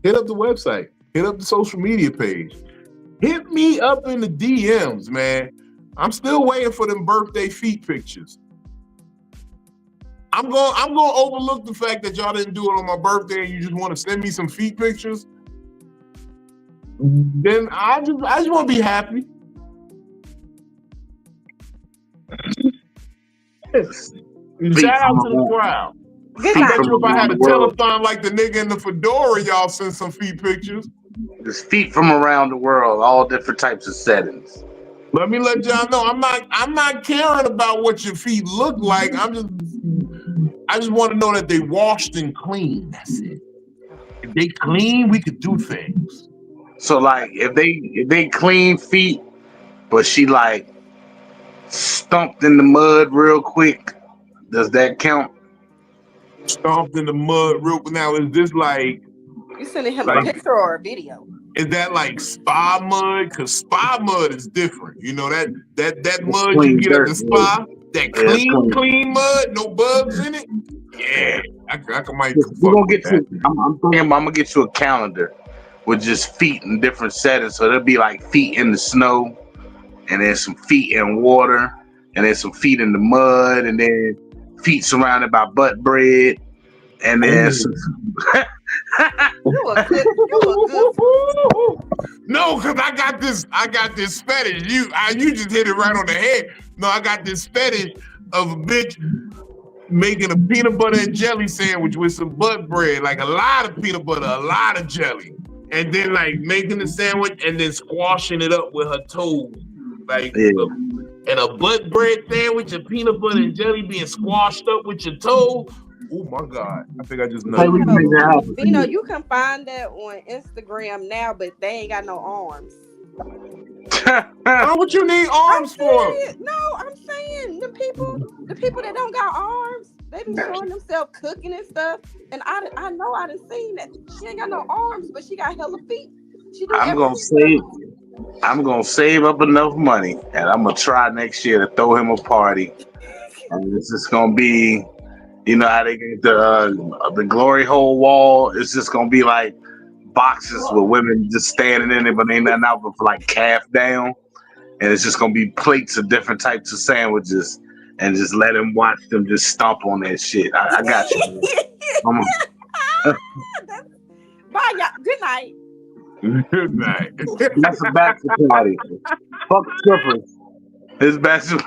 hit up the website. Hit up the social media page. Hit me up in the DMs, man. I'm still waiting for them birthday feet pictures. I'm gonna overlook the fact that y'all didn't do it on my birthday and you just want to send me some feet pictures. Then I just want to be happy. Shout out to the crowd. I bet you if I had a telethon like the nigga in the fedora, y'all send some feet pictures. Just feet from around the world, all different types of settings. Let me let y'all know I'm not caring about what your feet look like. I just want to know that they washed and clean. That's it. If they clean, we could do things. So like if they clean feet, but she like stumped in the mud real quick, does that count? Stomped in the mud real quick. Now is this like you sending him a picture or a video? Is that like spa mud? Because spa mud is different. You know that mud you get at the spa, that clean mud, no bugs in it. Yeah, I might. I'm gonna get you a calendar with just feet in different settings. So there'll be like feet in the snow, and then some feet in water, and then some feet in the mud, and then feet surrounded by butt bread, and then some. No, because I got this fetish. You just hit it right on the head. No, I got this fetish of a bitch making a peanut butter and jelly sandwich with some butt bread, like a lot of peanut butter, a lot of jelly, and then like making the sandwich and then squashing it up with her toes, like and a butt bread sandwich and peanut butter and jelly being squashed up with your toe. Oh my God! I think I just know. Vino, you can find that on Instagram now, but they ain't got no arms. What you need arms for? I'm saying the people that don't got arms, they be showing themselves cooking and stuff. And I know I done seen that she ain't got no arms, but she got hella feet. I'm gonna save up enough money, and I'm gonna try next year to throw him a party. And this is gonna be. You know how they get the glory hole wall? It's just gonna be like boxes with women just standing in it, but ain't nothing out but for like calf down. And it's just gonna be plates of different types of sandwiches, and just let them watch them just stomp on that shit. I got you. Bye, y'all. Good night. Good night. That's a bachelor party. Fuck strippers. It's bachelor.